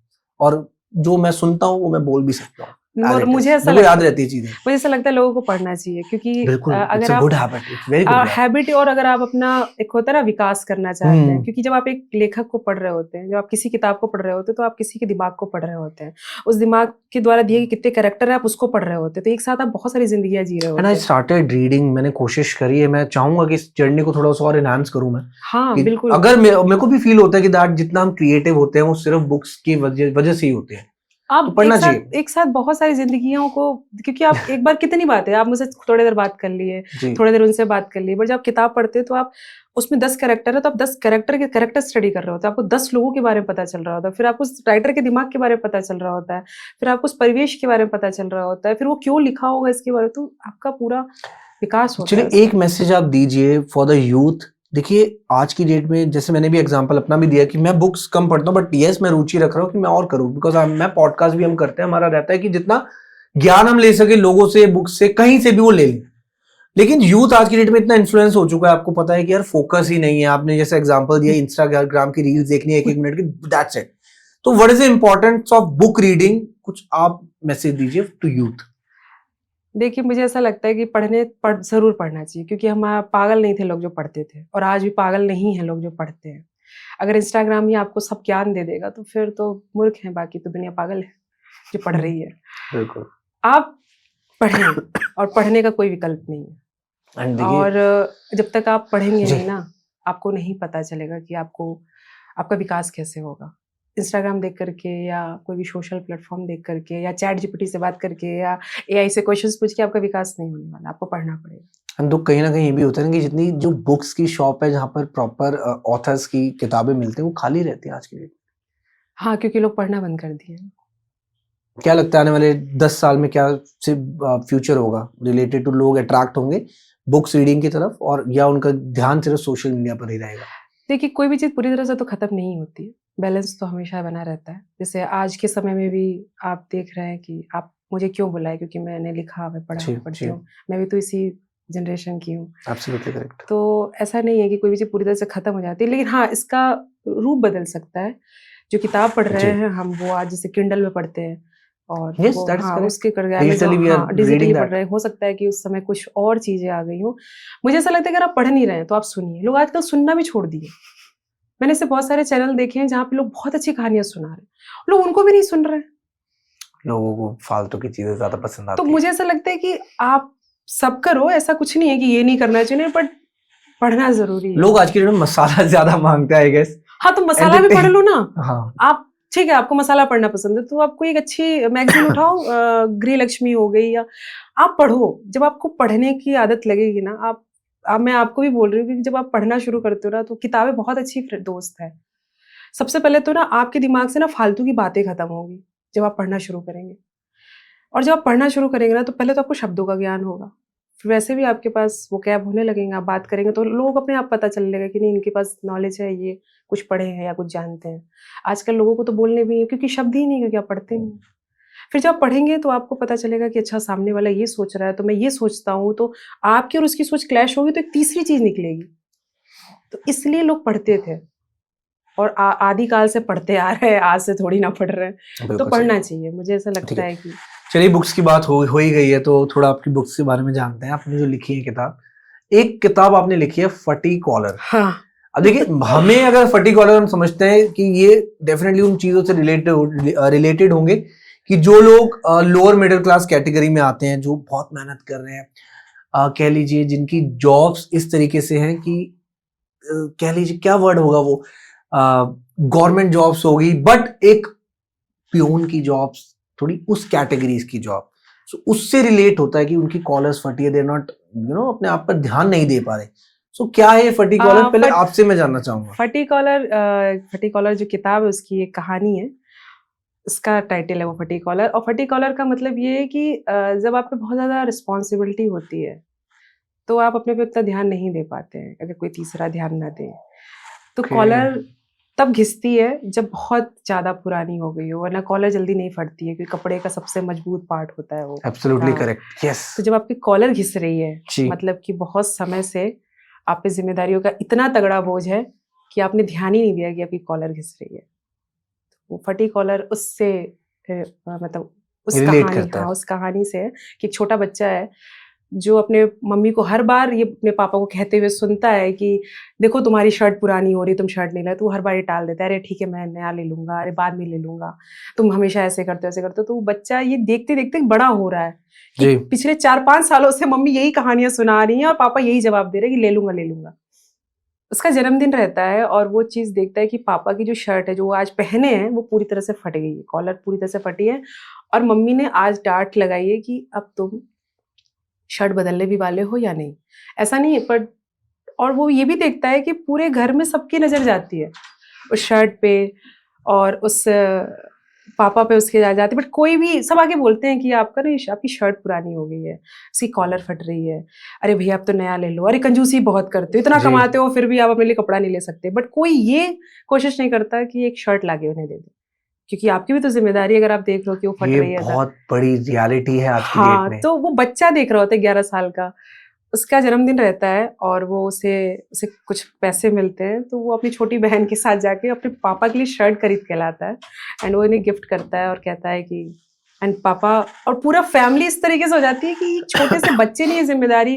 और जो मैं सुनता हूँ वो मैं बोल भी सकता हूँ। मुझे ऐसा याद रहती है चीजें, मुझे ऐसा लगता है लोगों को पढ़ना चाहिए, क्योंकि अगर good habit, it's very good habit, और अगर आप अपना एक होता है ना विकास करना चाहते हैं, क्योंकि जब आप एक लेखक को पढ़ रहे होते हैं, जब आप किसी किताब को पढ़ रहे होते हैं, तो आप किसी के दिमाग को पढ़ रहे होते हैं, उस दिमाग के द्वारा दिए कितने कैरेक्टर है आप उसको पढ़ रहे होते हैं, तो एक साथ आप बहुत सारी जिंदगियां जी रहे होते हैं। एंड आई स्टार्टेड रीडिंग, मैंने कोशिश करी है, मैं चाहूंगा कि इस जर्नी को थोड़ा सा और एनहांस करूं मैं। हाँ बिल्कुल, अगर मेरे को भी फील होता है कि दैट जितना हम क्रिएटिव होते हैं वो सिर्फ बुक्स की वजह से ही होते हैं। आप तो एक साथ बहुत सारी जिंदगियों को, क्योंकि आप एक बार कितनी बातें, आप मुझसे थोड़ी देर बात कर लिए, थोड़ी देर उनसे बात कर ली, बट जब आप किताब पढ़ते हैं तो आप उसमें 10 कैरेक्टर है, तो आप 10 कैरेक्टर स्टडी कर रहे होते हैं, आपको 10 लोगों के बारे में पता चल रहा होता है, फिर आपको उस राइटर के दिमाग के बारे में पता चल रहा होता है, फिर आपको उस परिवेश के बारे में पता चल रहा होता है, फिर वो क्यों लिखा होगा इसके बारे में, तो आपका पूरा विकास होता है। चलिए एक मैसेज आप दीजिए फॉर द यूथ। देखिए आज की डेट में, जैसे मैंने भी एग्जांपल अपना भी दिया कि मैं बुक्स कम पढ़ता हूँ, बट यस मैं रुचि रख रहा हूँ कि मैं और करूँ, बिकॉज मैं पॉडकास्ट भी हम करते हैं, हमारा रहता है कि जितना ज्ञान हम ले सके लोगों से, बुक्स से, कहीं से भी वो ले लें। लेकिन यूथ आज की डेट में इतना इन्फ्लुएंस हो चुका है, आपको पता है कि यार फोकस ही नहीं है। आपने जैसे एग्जांपल दिया इंस्टाग्राम की रील्स देखनी है 1-1 मिनट की, दैट्स इट। तो what is the importance of book reading, कुछ आप मैसेज दीजिए टू यूथ। देखिए, मुझे ऐसा लगता है कि ज़रूर पढ़ना चाहिए, क्योंकि हम पागल नहीं थे लोग जो पढ़ते थे, और आज भी पागल नहीं हैं लोग जो पढ़ते हैं। अगर इंस्टाग्राम ही आपको सब ज्ञान दे देगा तो फिर तो मूर्ख हैं, बाकी तो दुनिया पागल है जो पढ़ रही है। बिल्कुल। आप पढ़ें, और पढ़ने का कोई विकल्प नहीं है। एंड देखिए और जब तक आप पढ़ेंगे जी। नहीं ना, आपको नहीं पता चलेगा कि आपका विकास कैसे होगा। इंस्टाग्राम देख करके, या कोई भी सोशल प्लेटफॉर्म देख करके, या चैट जीपीटी से बात करके, या एआई से क्वेश्चंस पूछ के आपका विकास नहीं होने वाला, आपको पढ़ना पड़ेगा। एंड तो कहीं ना कहीं ये भी होता है ना कि जितनी जो बुक्स की शॉप है जहाँ पर प्रॉपर ऑथर्स की किताबें मिलती हैं वो खाली रहती है आज की डेट में। हाँ, क्योंकि लोग पढ़ना बंद कर दिए हैं। क्या लगता है आने वाले 10 साल में क्या से फ्यूचर होगा रिलेटेड टू, लोग अट्रैक्ट होंगे बुक्स रीडिंग की तरफ, और या उनका ध्यान सिर्फ सोशल मीडिया पर ही रहेगा? देखिए, कोई भी चीज़ पूरी तरह से तो खत्म नहीं होती है, बैलेंस तो हमेशा बना रहता है। जैसे आज के समय में भी आप देख रहे हैं कि आप मुझे क्यों बुलाए, क्योंकि मैंने लिखा, मैं पढ़ा, जी पढ़ती जी, हूँ। मैं भी तो इसी जनरेशन की हूँ। Absolutely correct. तो ऐसा नहीं है कि कोई भी चीज़ पूरी तरह से खत्म हो जाती है, लेकिन हाँ, इसका रूप बदल सकता है। जो किताब पढ़ रहे जी, हैं हम, वो आज जैसे किंडल में पढ़ते हैं, और यस वो दैट इज हाँ, करेक्ट। उसके करके डिजिटली अमेज़न, वी आर हाँ, डिजिटली रीडिंग पढ़ दैट। रहे हैं। हो सकता है कि उस समय कुछ और चीज़ें आ गई हों। मुझे ऐसा लगता है अगर आप पढ़ नहीं रहे हैं तो आप सुनिए। लोग आजकल सुनना भी छोड़ दिए। मैंने ऐसे बहुत सारे चैनल देखे हैं जहाँ पे लोग बहुत अच्छी कहानियाँ सुना रहे हैं। लोग उनको भी नहीं सुन रहे हैं। लोगों को फालतू की चीजें ज्यादा पसंद तो आती है। मुझे ऐसा लगता है कि आप सब करो, ऐसा कुछ नहीं है कि ये नहीं करना चाहिए, बट पढ़ना ज़रूरी है। लोग आज की डेट में मसाला ज्यादा मांगते हैं आई गेस। हाँ, तो एंड मसाला भी पढ़ लो ना। हाँ आप ठीक है, आपको मसाला पढ़ना पसंद है, तो आप कोई एक अच्छी मैगज़ीन उठाओ, गृह लक्ष्मी हो गई, या आप पढ़ो। जब आपको पढ़ने की आदत लगेगी ना, मैं आपको भी बोल रही हूँ कि जब आप पढ़ना शुरू करते हो ना, तो किताबें बहुत अच्छी दोस्त है। सबसे पहले तो ना आपके दिमाग से ना फालतू की बातें खत्म होंगी, जब आप पढ़ना शुरू करेंगे। और जब आप पढ़ना शुरू करेंगे ना, तो पहले तो आपको शब्दों का ज्ञान होगा। फिर वैसे भी आपके पास वोकैब होने लगेंगे, आप बात करेंगे तो लोगों को अपने आप पता चलने लगेगा कि नहीं, इनके पास नॉलेज है, ये कुछ पढ़े हैं या कुछ जानते हैं। आजकल लोगों को तो बोलने भी है, क्योंकि शब्द ही नहीं, क्योंकि आप पढ़ते नहीं। फिर जब आप पढ़ेंगे तो आपको पता चलेगा कि अच्छा, सामने वाला ये सोच रहा है, तो मैं ये सोचता हूँ, तो आपकी और उसकी सोच क्लैश होगी, तो एक तीसरी चीज़ निकलेगी। तो इसलिए लोग पढ़ते थे, और आदिकाल से पढ़ते आ रहे हैं, आज से थोड़ी ना पढ़ रहे हैं। तो बिल्कुल सही पढ़ना बात। चाहिए, मुझे ऐसा ठीक लगता है, है कि चलिए बुक्स की बात हो ही गई है तो थोड़ा आपकी बुक्स के बारे में जानते हैं। आपने जो लिखी है किताब, एक किताब आपने लिखी है फटी कॉलर। हाँ। अब देखिए हमें अगर फटी कॉलर, हम समझते हैं कि ये डेफिनेटली उन चीजों से रिलेटेड होंगे कि जो लोग लोअर मिडिल क्लास कैटेगरी में आते हैं, जो बहुत मेहनत कर रहे हैं, कह लीजिए जिनकी जॉब्स इस तरीके से हैं कि कह लीजिए क्या वर्ड होगा वो, गवर्नमेंट जॉब्स होगी, बट एक प्यून की जॉब्स, थोड़ी उस कैटेगरीज की जॉब, सो उससे रिलेट होता है कि उनकी कॉलर्स फटी है, दे नॉट अपने आप पर ध्यान नहीं दे पा रहे। सो क्या है ये फटी कॉलर, पहले फट आपसे मैं जानना चाहूंगा। फटी कॉलर जो किताब है, उसकी एक कहानी है। उसका टाइटल है वो फटी कॉलर। और फटी कॉलर का मतलब ये है कि जब आप पे बहुत ज़्यादा रिस्पॉन्सिबिलिटी होती है, तो आप अपने पे उतना ध्यान नहीं दे पाते हैं, अगर कोई तीसरा ध्यान ना दे। तो ओके, कॉलर तब घिसती है जब बहुत ज़्यादा पुरानी हो गई हो, वरना कॉलर जल्दी नहीं फटती है, क्योंकि कपड़े का सबसे मजबूत पार्ट होता है वो। एब्सोल्युटली हाँ, करेक्ट, यस तो जब आपकी कॉलर घिस रही है, जी। मतलब कि बहुत समय से आप पे जिम्मेदारियों का इतना तगड़ा बोझ है कि आपने ध्यान ही नहीं दिया कि आपकी कॉलर घिस रही है। वो फटी कॉलर उससे मतलब उस रिलेट कहानी, करता हाँ, है। उस कहानी से है कि एक छोटा बच्चा है जो अपने मम्मी को हर बार ये अपने पापा को कहते हुए सुनता है कि देखो तुम्हारी शर्ट पुरानी हो रही, तुम शर्ट नहीं लाए। तो वो हर बार ये टाल देता है, अरे ठीक है मैं नया ले लूंगा, अरे बाद में ले लूंगा, तुम हमेशा ऐसे करते हो ऐसे करते हो। तो वो बच्चा ये देखते देखते बड़ा हो रहा है कि जी पिछले 4-5 सालों से मम्मी यही कहानियां सुना रही हैं और पापा यही जवाब दे रहे हैं कि ले लूंगा ले लूंगा। उसका जन्मदिन रहता है और वो चीज़ देखता है कि पापा की जो शर्ट है जो वो आज पहने हैं वो पूरी तरह से फट गई है, कॉलर पूरी तरह से फटी है, और मम्मी ने आज डांट लगाई है कि अब तुम शर्ट बदलने भी वाले हो या नहीं। ऐसा नहीं है, पर और वो ये भी देखता है कि पूरे घर में सबकी नज़र जाती है उस शर्ट पे, और उस पापा पे उसके जा जाती है, बट कोई भी, सब आके बोलते हैं कि आपका ना आपकी शर्ट पुरानी हो गई है, उसकी कॉलर फट रही है, अरे भैया आप तो नया ले लो, अरे कंजूसी बहुत करते हो, इतना जी, कमाते हो फिर भी आप अपने लिए कपड़ा नहीं ले सकते। बट कोई ये कोशिश नहीं करता कि एक शर्ट लाके उन्हें दे दे, क्योंकि आपकी भी तो जिम्मेदारी है अगर आप देख रहे हो कि वो फट ये रही है। बहुत बड़ी रियलिटी है आज की डेट हाँ, में। तो वो बच्चा देख रहा होता है 11 साल का, उसका जन्मदिन रहता है और वो उसे उसे कुछ पैसे मिलते हैं, तो वो अपनी छोटी बहन के साथ जाके अपने पापा के लिए शर्ट खरीद के लाता है, एंड वो इन्हें गिफ्ट करता है और कहता है कि एंड पापा और पूरा फैमिली इस तरीके से हो जाती है कि एक छोटे से बच्चे ने ये जिम्मेदारी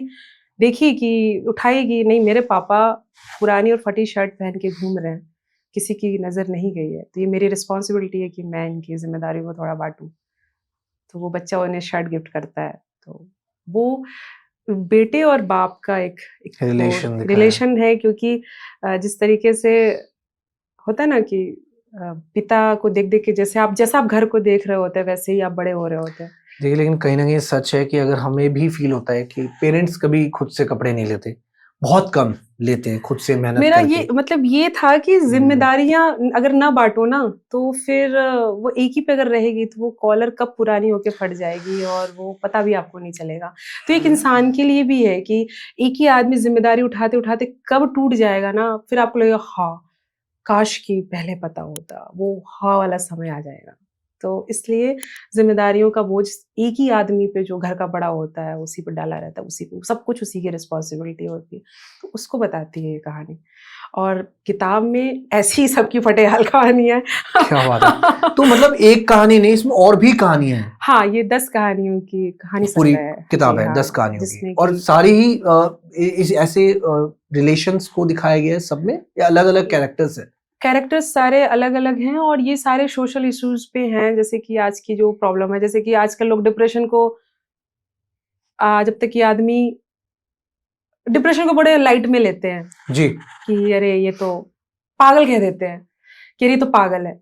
देखी कि उठाई कि नहीं, मेरे पापा पुरानी और फटी शर्ट पहन के घूम रहे हैं, किसी की नज़र नहीं गई है, तो ये मेरी रिस्पॉन्सिबिलिटी है कि मैं इनकी जिम्मेदारी को थोड़ा बांटूं। तो वो बच्चा उन्हें शर्ट गिफ्ट करता है। तो वो बेटे और बाप का एक रिलेशन है, क्योंकि जिस तरीके से होता है ना कि पिता को देख देख के जैसा आप घर को देख रहे होते हैं वैसे ही आप बड़े हो रहे होते हैं। देखिए, लेकिन कहीं ना कहीं सच है कि अगर हमें भी फील होता है कि पेरेंट्स कभी खुद से कपड़े नहीं लेते, बहुत कम लेते हैं खुद से मेहनत मेरा करके। ये मतलब ये था कि जिम्मेदारियां अगर ना बांटो ना तो फिर वो एक ही पे अगर रहेगी तो वो कॉलर कब पुरानी होके फट जाएगी और वो पता भी आपको नहीं चलेगा। तो एक इंसान के लिए भी है कि एक ही आदमी जिम्मेदारी उठाते उठाते कब टूट जाएगा ना, फिर आपको लगेगा हाँ काश की पहले पता होता, वो हाँ वाला समय आ जाएगा। तो इसलिए जिम्मेदारियों का बोझ एक ही आदमी पे जो घर का बड़ा होता है उसी पे डाला रहता है, उसी पे सब कुछ उसी की रिस्पॉन्सिबिलिटी होती है। तो उसको बताती है ये कहानी, और किताब में ऐसी ही सबकी फटेहाल कहानी है। क्या बात है! तो मतलब एक कहानी नहीं, इसमें और भी कहानियां हैं। हाँ, ये 10 कहानियों की कहानी पूरी संग्रह है। किताब जी है हाँ, 10 कहानियों की, जिसमें और कि सारी ही इस ऐसे रिलेशंस को दिखाया गया है सब में, या अलग अलग कैरेक्टर्स है? कैरेक्टर्स सारे अलग-अलग हैं और ये सारे सोशल इश्यूज पे हैं, जैसे कि आज की जो प्रॉब्लम है, जैसे कि आजकल लोग डिप्रेशन को जब तक कि आदमी डिप्रेशन को बड़े लाइट में लेते हैं जी। कि अरे ये तो पागल कह देते हैं कि अरे ये तो पागल है।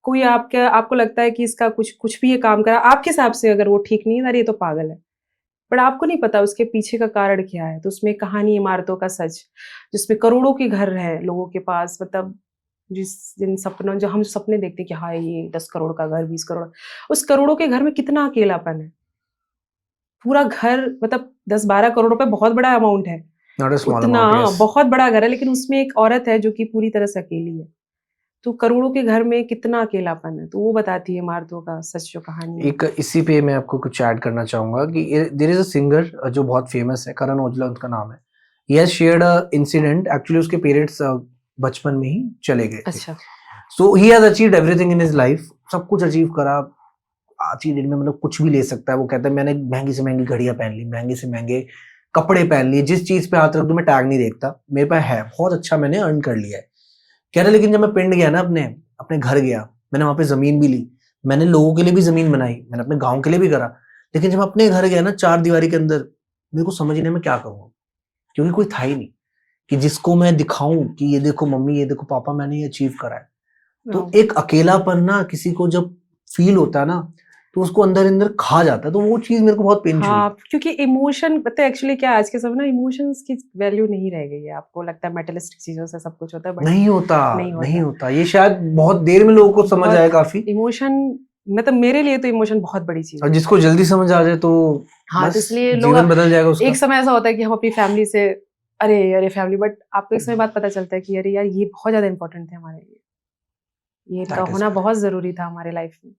कोई आपको लगता है कि इसका कुछ कुछ भी ये काम करा, आपके हिसाब से अगर वो ठीक नहीं है, अरे ये तो पागल है। बट आपको नहीं पता उसके पीछे का कारण क्या है। तो उसमें कहानी इमारतों का सच, जिसमें करोड़ों के घर हैं लोगों के पास, मतलब जिन सपनों जो हम सपने देखते हैं कि हाँ ये 10 करोड़ का घर, 20 करोड़, उस करोड़ों के घर में कितना अकेलापन है। पूरा घर मतलब 10-12 करोड़ रुपए बहुत बड़ा अमाउंट है। नॉट अ स्मॉल उतना अमाउंट, यस। बहुत बड़ा घर है, लेकिन उसमें एक औरत है जो कि पूरी तरह से अकेली है। तो करोड़ों के घर में कितना अकेलापन है, तो वो बताती है इमारतों का सच जो कहानी है। एक इसी पे मैं आपको कुछ ऐड करना चाहूंगा कि देयर इज अ सिंगर जो बहुत फेमस है, करण औजला उनका नाम है। He has shared a incident, actually उसके पेरेंट्स बचपन में ही चले गए थे। अच्छा। So he has achieved everything in his life, सब कुछ अचीव करा। आज की डेट में मतलब कुछ भी ले सकता है। वो कहता है मैंने महंगी से महंगी घड़ियां पहन ली, महंगे से महंगे कपड़े पहन लिए, जिस चीज पे हाथ रख दूं मैं टैग नहीं देखता, मेरे पास है, बहुत अच्छा मैंने अर्न कर लिया है। कह रहा लेकिन जब मैं पिंड गया ना, अपने अपने घर गया, मैंने वहां पे जमीन भी ली, मैंने लोगों के लिए भी जमीन बनाई, मैंने अपने गांव के लिए भी करा, लेकिन जब अपने घर गया ना, चार दीवारी के अंदर, मेरे को समझ नहीं मैं क्या करूंगा, क्योंकि कोई था ही नहीं कि जिसको मैं दिखाऊं कि ये देखो मम्मी, ये देखो पापा, मैंने ये अचीव करा है। तो एक अकेलापन ना किसी को जब फील होता है ना, तो उसको अंदर अंदर खा जाता है। तो वो चीज मेरे को बहुत पेन हुई। हाँ, क्योंकि इमोशन पता है एक्चुअली क्या है, आज के समय ना इमोशंस की वैल्यू नहीं रह गई है। आपको लगता है मेटेरियलिस्टिक चीजों से सब कुछ होता है, बट नहीं होता, नहीं होता। नहीं होता। ये शायद बहुत देर में लोगों को समझ आए काफी, इमोशन मतलब मेरे लिए तो इमोशन बहुत बड़ी चीज और है। जिसको जल्दी समझ आ जाए तो हाँ, तो बस इसलिए जीवन लोग बदल जाएगा उसका। एक समय ऐसा होता है कि हम अपनी फैमिली से अरे अरे फैमिली, बट आपको एक समय बाद पता चलता है कि अरे यार ये बहुत ज्यादा इंपॉर्टेंट थे हमारे लिए, ये इनका That is होना correct. बहुत जरूरी था हमारे लाइफ में।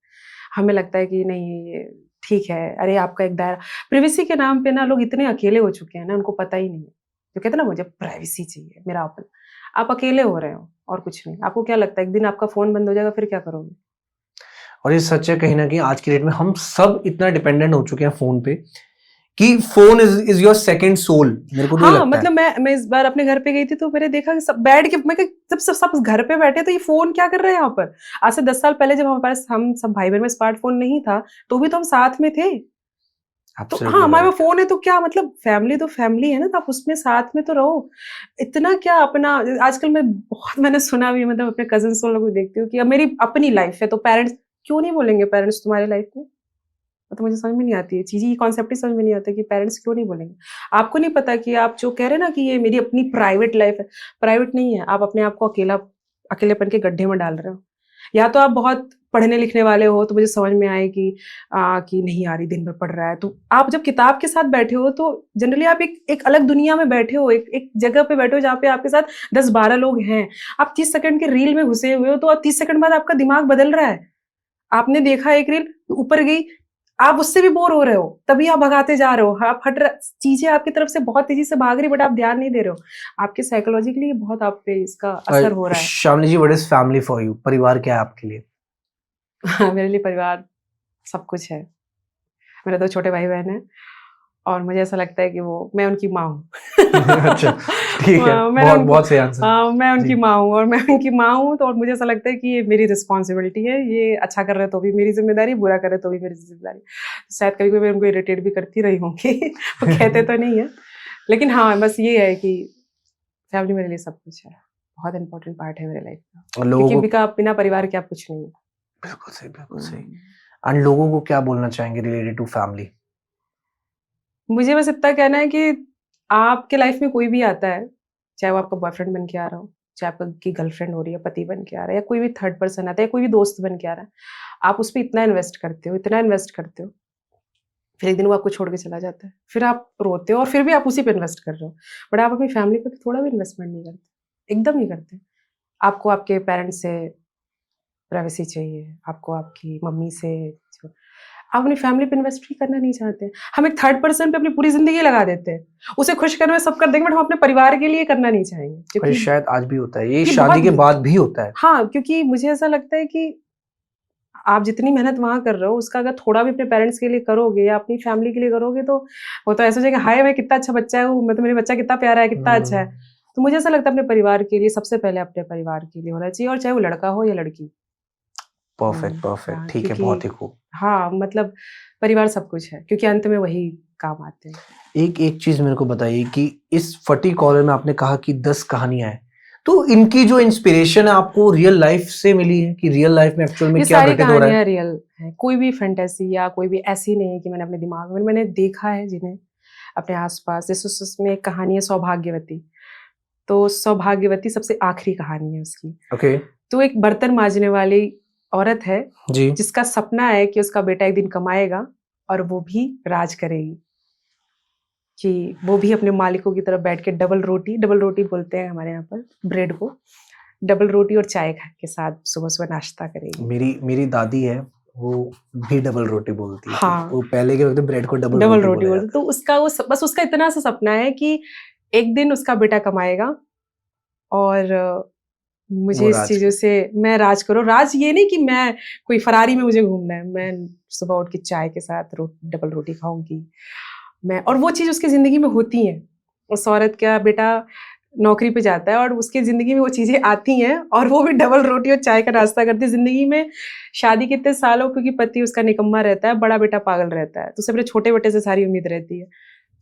हमें लगता है कि नहीं ये ठीक है, अरे आपका एक दायरा, प्राइवेसी के नाम पे ना लोग इतने अकेले हो चुके हैं ना, उनको पता ही नहीं है। जो कहते हैं ना मुझे प्राइवेसी चाहिए, मेरा अपन, आप अकेले हो रहे हो और कुछ नहीं। आपको क्या लगता है एक दिन आपका फोन बंद हो जाएगा, फिर क्या करोगे? और ये सच है कहीं ना कहीं, आज की डेट में हम सब इतना डिपेंडेंट हो चुके हैं फोन पे कि phone is your second soul. मेरे को तो ये हाँ, लगता मतलब है। मैं इस बार अपने घर पे गई थी तो मैंने देखा कि सब बैठ के, मैं जब सब घर पे बैठे तो ये फोन क्या कर रहे हैं यहाँ पर। आज से 10 साल पहले जब हमारे पास, हम सब भाई बहन में स्मार्टफोन नहीं था, तो भी तो हम साथ में थे। तो हाँ, एब्सोल्युटली हमारे में राइट। फोन है तो क्या मतलब, फैमिली तो फैमिली है ना, तो आप उसमें साथ में तो रहो। इतना क्या अपना, आजकल मैंने सुना भी, मतलब अपने कजिन्स लोगों को देखती हूँ कि अब मेरी अपनी लाइफ है तो पेरेंट्स क्यों नहीं बोलेंगे, पेरेंट्स तुम्हारी लाइफ में। तो मुझे समझ में नहीं आती है चीज़, ये कॉन्सेप्ट ही समझ में नहीं आता कि पेरेंट्स क्यों नहीं बोलेंगे। आपको नहीं पता कि आप जो कह रहे हैं ना कि ये मेरी अपनी प्राइवेट लाइफ है, प्राइवेट नहीं है। आप अपने आप को अकेलेपन के गड्ढे में डाल रहे हो। या तो आप बहुत पढ़ने लिखने वाले हो तो मुझे समझ में आए कि नहीं यार ये दिन भर पढ़ रहा है, तो आप जब किताब के साथ बैठे हो तो जनरली आप एक अलग दुनिया में बैठे हो, एक जगह पे बैठे हो जहाँ पे आपके साथ 10-12 लोग हैं। आप 30 सेकंड के रील में घुसे हुए हो, तो आप 30 सेकंड बाद आपका दिमाग बदल रहा है। आपने देखा एक रील ऊपर गई, आप उससे भी बोर हो रहे हो, तभी आप भगाते जा रहे हो। आप चीजें आपकी तरफ से बहुत तेजी से भाग रही, बट आप ध्यान नहीं दे रहे हो। आपके साइकोलॉजिकली बहुत आप पे इसका असर हो रहा है। Shamli ji, what is family for you? परिवार क्या है आपके लिए? मेरे लिए परिवार सब कुछ है। मेरे 2 छोटे भाई बहन हैं और मुझे ऐसा लगता है कि मैं उनकी माँ हूँ। अच्छा, ठीक है, बहुत सही आंसर। मैं उनकी जी। माँ हूँ और मैं उनकी माँ हूँ, तो और मुझे ऐसा लगता है कि ये मेरी रिस्पॉन्सिबिलिटी है, ये अच्छा कर रहे हैं तो भी मेरी जिम्मेदारी, बुरा कर रहे हैं तो भी मेरी जिम्मेदारी। शायद कभी कभी मैं उनको इरिटेट भी करती रही होंगी। वो कहते तो नहीं है, लेकिन हाँ बस ये है कि फैमिली मेरे लिए सब कुछ है, बहुत इंपॉर्टेंट पार्ट है मेरे लाइफ का, और लोगों क्योंकि को बिना परिवार के आप कुछ नहीं है। बिल्कुल सही। एंड लोगों को क्या बोलना चाहेंगे रिलेटेड टू फैमिली? मुझे बस इतना कहना है कि आपके लाइफ में कोई भी आता है, चाहे वो आपका बॉयफ्रेंड बन के आ रहा हो, चाहे आपकी गर्लफ्रेंड हो रही है, पति बन के आ रहा है, या कोई भी थर्ड पर्सन आता है, या कोई भी दोस्त बन के आ रहा है, आप उस पर इतना इन्वेस्ट करते हो, फिर एक दिन वो आपको छोड़ के चला जाता है, फिर आप रोते हो और फिर भी आप उसी पे इन्वेस्ट कर रहे हो, बट आप अपनी फैमिली पे थोड़ा भी इन्वेस्टमेंट नहीं करते, एकदम नहीं करते। आपको आपके पेरेंट्स से प्राइवेसी चाहिए, आपको आपकी मम्मी से, आप अपनी फैमिली पे इन्वेस्ट भी करना नहीं चाहते। हम एक थर्ड पर्सन पे अपनी पूरी जिंदगी लगा देते हैं, उसे खुश करने में सब कर देंगे, बट हम अपने परिवार के लिए करना नहीं चाहेंगे, और क्योंकि शायद आज भी होता है, ये ये शादी के बहुत बाद भी होता है। हाँ, क्योंकि मुझे ऐसा लगता है कि आप जितनी मेहनत वहां कर रहे हो, उसका अगर थोड़ा भी अपने पेरेंट्स के लिए करोगे या अपनी फैमिली के लिए करोगे, तो वो तो ऐसा हो जाएगा, हाय मैं कितना अच्छा बच्चा है, मैं तो मेरे बच्चा कितना प्यारा है, कितना अच्छा है। तो मुझे ऐसा लगता है अपने परिवार के लिए, सबसे पहले अपने परिवार के लिए होना चाहिए, और चाहे वो लड़का हो या लड़की। परफेक्ट, ठीक है, बहुत ही खूब। हाँ, मतलब परिवार सब कुछ है, क्योंकि अंत में वही काम आते हैं। एक चीज मेरे को बताइए कि इस फटी कॉलर में आपने कहा कि 10 कहानियां हैं, तो इनकी जो इंस्पिरेशन है आपको रियल लाइफ से मिली है कि रियल लाइफ में एक्चुअल में ये क्या सारी घटित हो रहा है? कहानियां रियल है, कोई भी फैंटेसी या कोई भी ऐसी नहीं है कि मैंने अपने दिमाग में, मैंने देखा है जिन्हें अपने आसपास। जैसे उसमें एक कहानी है सौभाग्यवती, तो सौभाग्यवती सबसे आखिरी कहानी है उसकी। ओके। तो एक बर्तन मांजने वाली औरत है, जी। जिसका सपना है कि उसका बेटा एक दिन कमाएगा और वो भी राज करेगी, कि वो भी अपने मालिकों की तरफ बैठ के डबल रोटी बोलते हैं हमारे यहाँ पर ब्रेड को, डबल रोटी और चाय के साथ सुबह सुबह नाश्ता करेगी। मेरी दादी है, वो भी डबल रोटी बोलती थी। हाँ, वो पहले के वक्त ब्रेड को डबल डबल रोटी रोटी बोला बोलते, जाता तो बस उसका इतना सा सपना है कि एक दिन उसका बेटा कमाएगा और है। वो मुझे इस राज चीजों से मैं राज करूँ। राज ये नहीं कि मैं कोई फरारी में मुझे घूमना है, मैं सुबह उठ के चाय के साथ डबल रोटी खाऊंगी मैं, और वो चीज उसकी जिंदगी में होती है। उस औरत का बेटा नौकरी पे जाता है और उसकी जिंदगी में वो चीजें आती हैं, और वो भी डबल रोटी और चाय का नाश्ता करती है जिंदगी में। शादी के इतने सालों, क्योंकि पति उसका निकम्मा रहता है, बड़ा बेटा पागल रहता है, तो उसे अपने छोटे बेटे से सारी उम्मीद रहती है।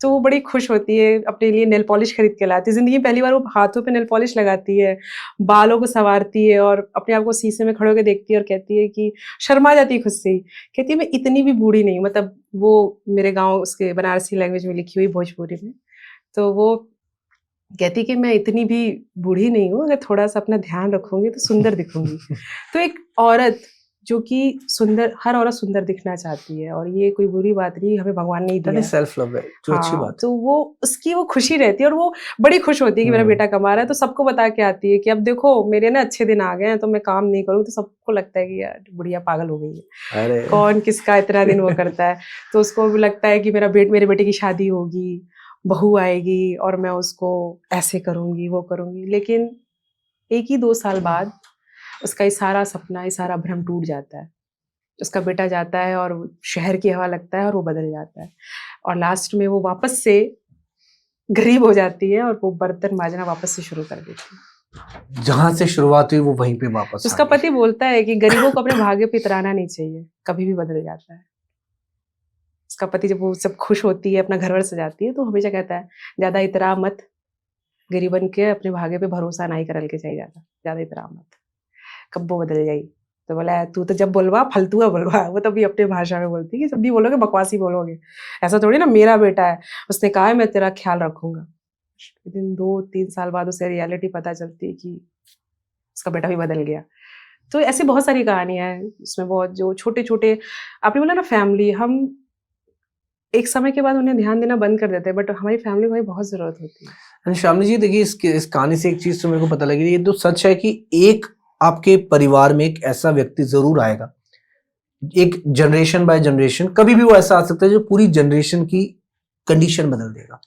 तो वो बड़ी खुश होती है, अपने लिए नेल पॉलिश खरीद के लाती है, जिंदगी में पहली बार वो हाथों पे नेल पॉलिश लगाती है, बालों को संवारती है, और अपने आप को शीशे में खड़े होकर देखती है और कहती है कि शर्मा जाती है खुद से ही, कहती है मैं इतनी भी बूढ़ी नहीं, मतलब वो मेरे गाँव उसके बनारसी लैंग्वेज में लिखी हुई भोजपुरी में, तो वो कहती कि मैं इतनी भी बूढ़ी नहीं हूँ, अगर थोड़ा सा अपना ध्यान रखूंगी तो सुंदर दिखूंगी। तो एक औरत जो कि सुंदर, हर औरत सुंदर दिखना चाहती है, और ये कोई बुरी बात नहीं, हमें भगवान ने ही दिया है। सेल्फ लव है, जो अच्छी हाँ, बात है। तो वो उसकी वो खुशी रहती है, और वो बड़ी खुश होती है कि मेरा बेटा कमा रहा है, तो सबको बता के आती है कि अब देखो मेरे ना अच्छे दिन आ गए हैं, तो मैं काम नहीं करूँ, तो सबको लगता है कि यार बुढ़िया पागल हो गई है, अरे कौन किसका इतना दिन वो करता है। तो उसको भी लगता है कि मेरे बेटे की शादी होगी, बहू आएगी, और मैं उसको ऐसे करूंगी, वो करूंगी। लेकिन 1 ही 2 साल बाद उसका ये सारा सपना, ये सारा भ्रम टूट जाता है। उसका बेटा जाता है और शहर की हवा लगता है, और वो बदल जाता है, और लास्ट में वो वापस से गरीब हो जाती है, और वो बर्तन मांजना वापस से शुरू कर देती है। जहां से शुरुआत हुई वो वहीं पे वापस तो उसका आ गई। पति बोलता है कि गरीबों को अपने भाग्य पे इतराना नहीं चाहिए, कभी भी बदल जाता है। उसका पति जब वो सब खुश होती है, अपना घर वर सजाती है, तो हमेशा कहता है ज्यादा इतरा मत, गरीबन के अपने भाग्य पे भरोसा नहीं करल के चाहिए, ज्यादा इतरा मत, कब वो बदल जाई। तो बोला तू तो जब बोलवा फलतुआ बोलवा, वो तभी अपने भाषा में बोलती है कि जब भी बोलोगे बकवासी बोलोगे, ऐसा थोड़ी ना, मेरा बेटा है, उसने कहा है मैं तेरा ख्याल रखूंगा। लेकिन 2-3 साल बाद उसे रियलिटी पता चलती है कि उसका बेटा भी बदल गया। तो ऐसी बहुत सारी कहानियां हैं इसमें, बहुत जो छोटे छोटे, आपने बोला ना फैमिली, हम एक समय के बाद उन्हें ध्यान देना बंद कर देते हैं, बट हमारी फैमिली को भी बहुत जरूरत होती है। श्यामली जी देखिए, इस कहानी से एक चीज तो मेरे को पता लगी, ये तो सच है कि एक आपके परिवार में एक ऐसा व्यक्ति जरूर आएगा, एक जनरेशन बाय जनरेशन, कभी भी वो ऐसा आ सकता है जो पूरी जनरेशन की कंडीशन बदल देगा,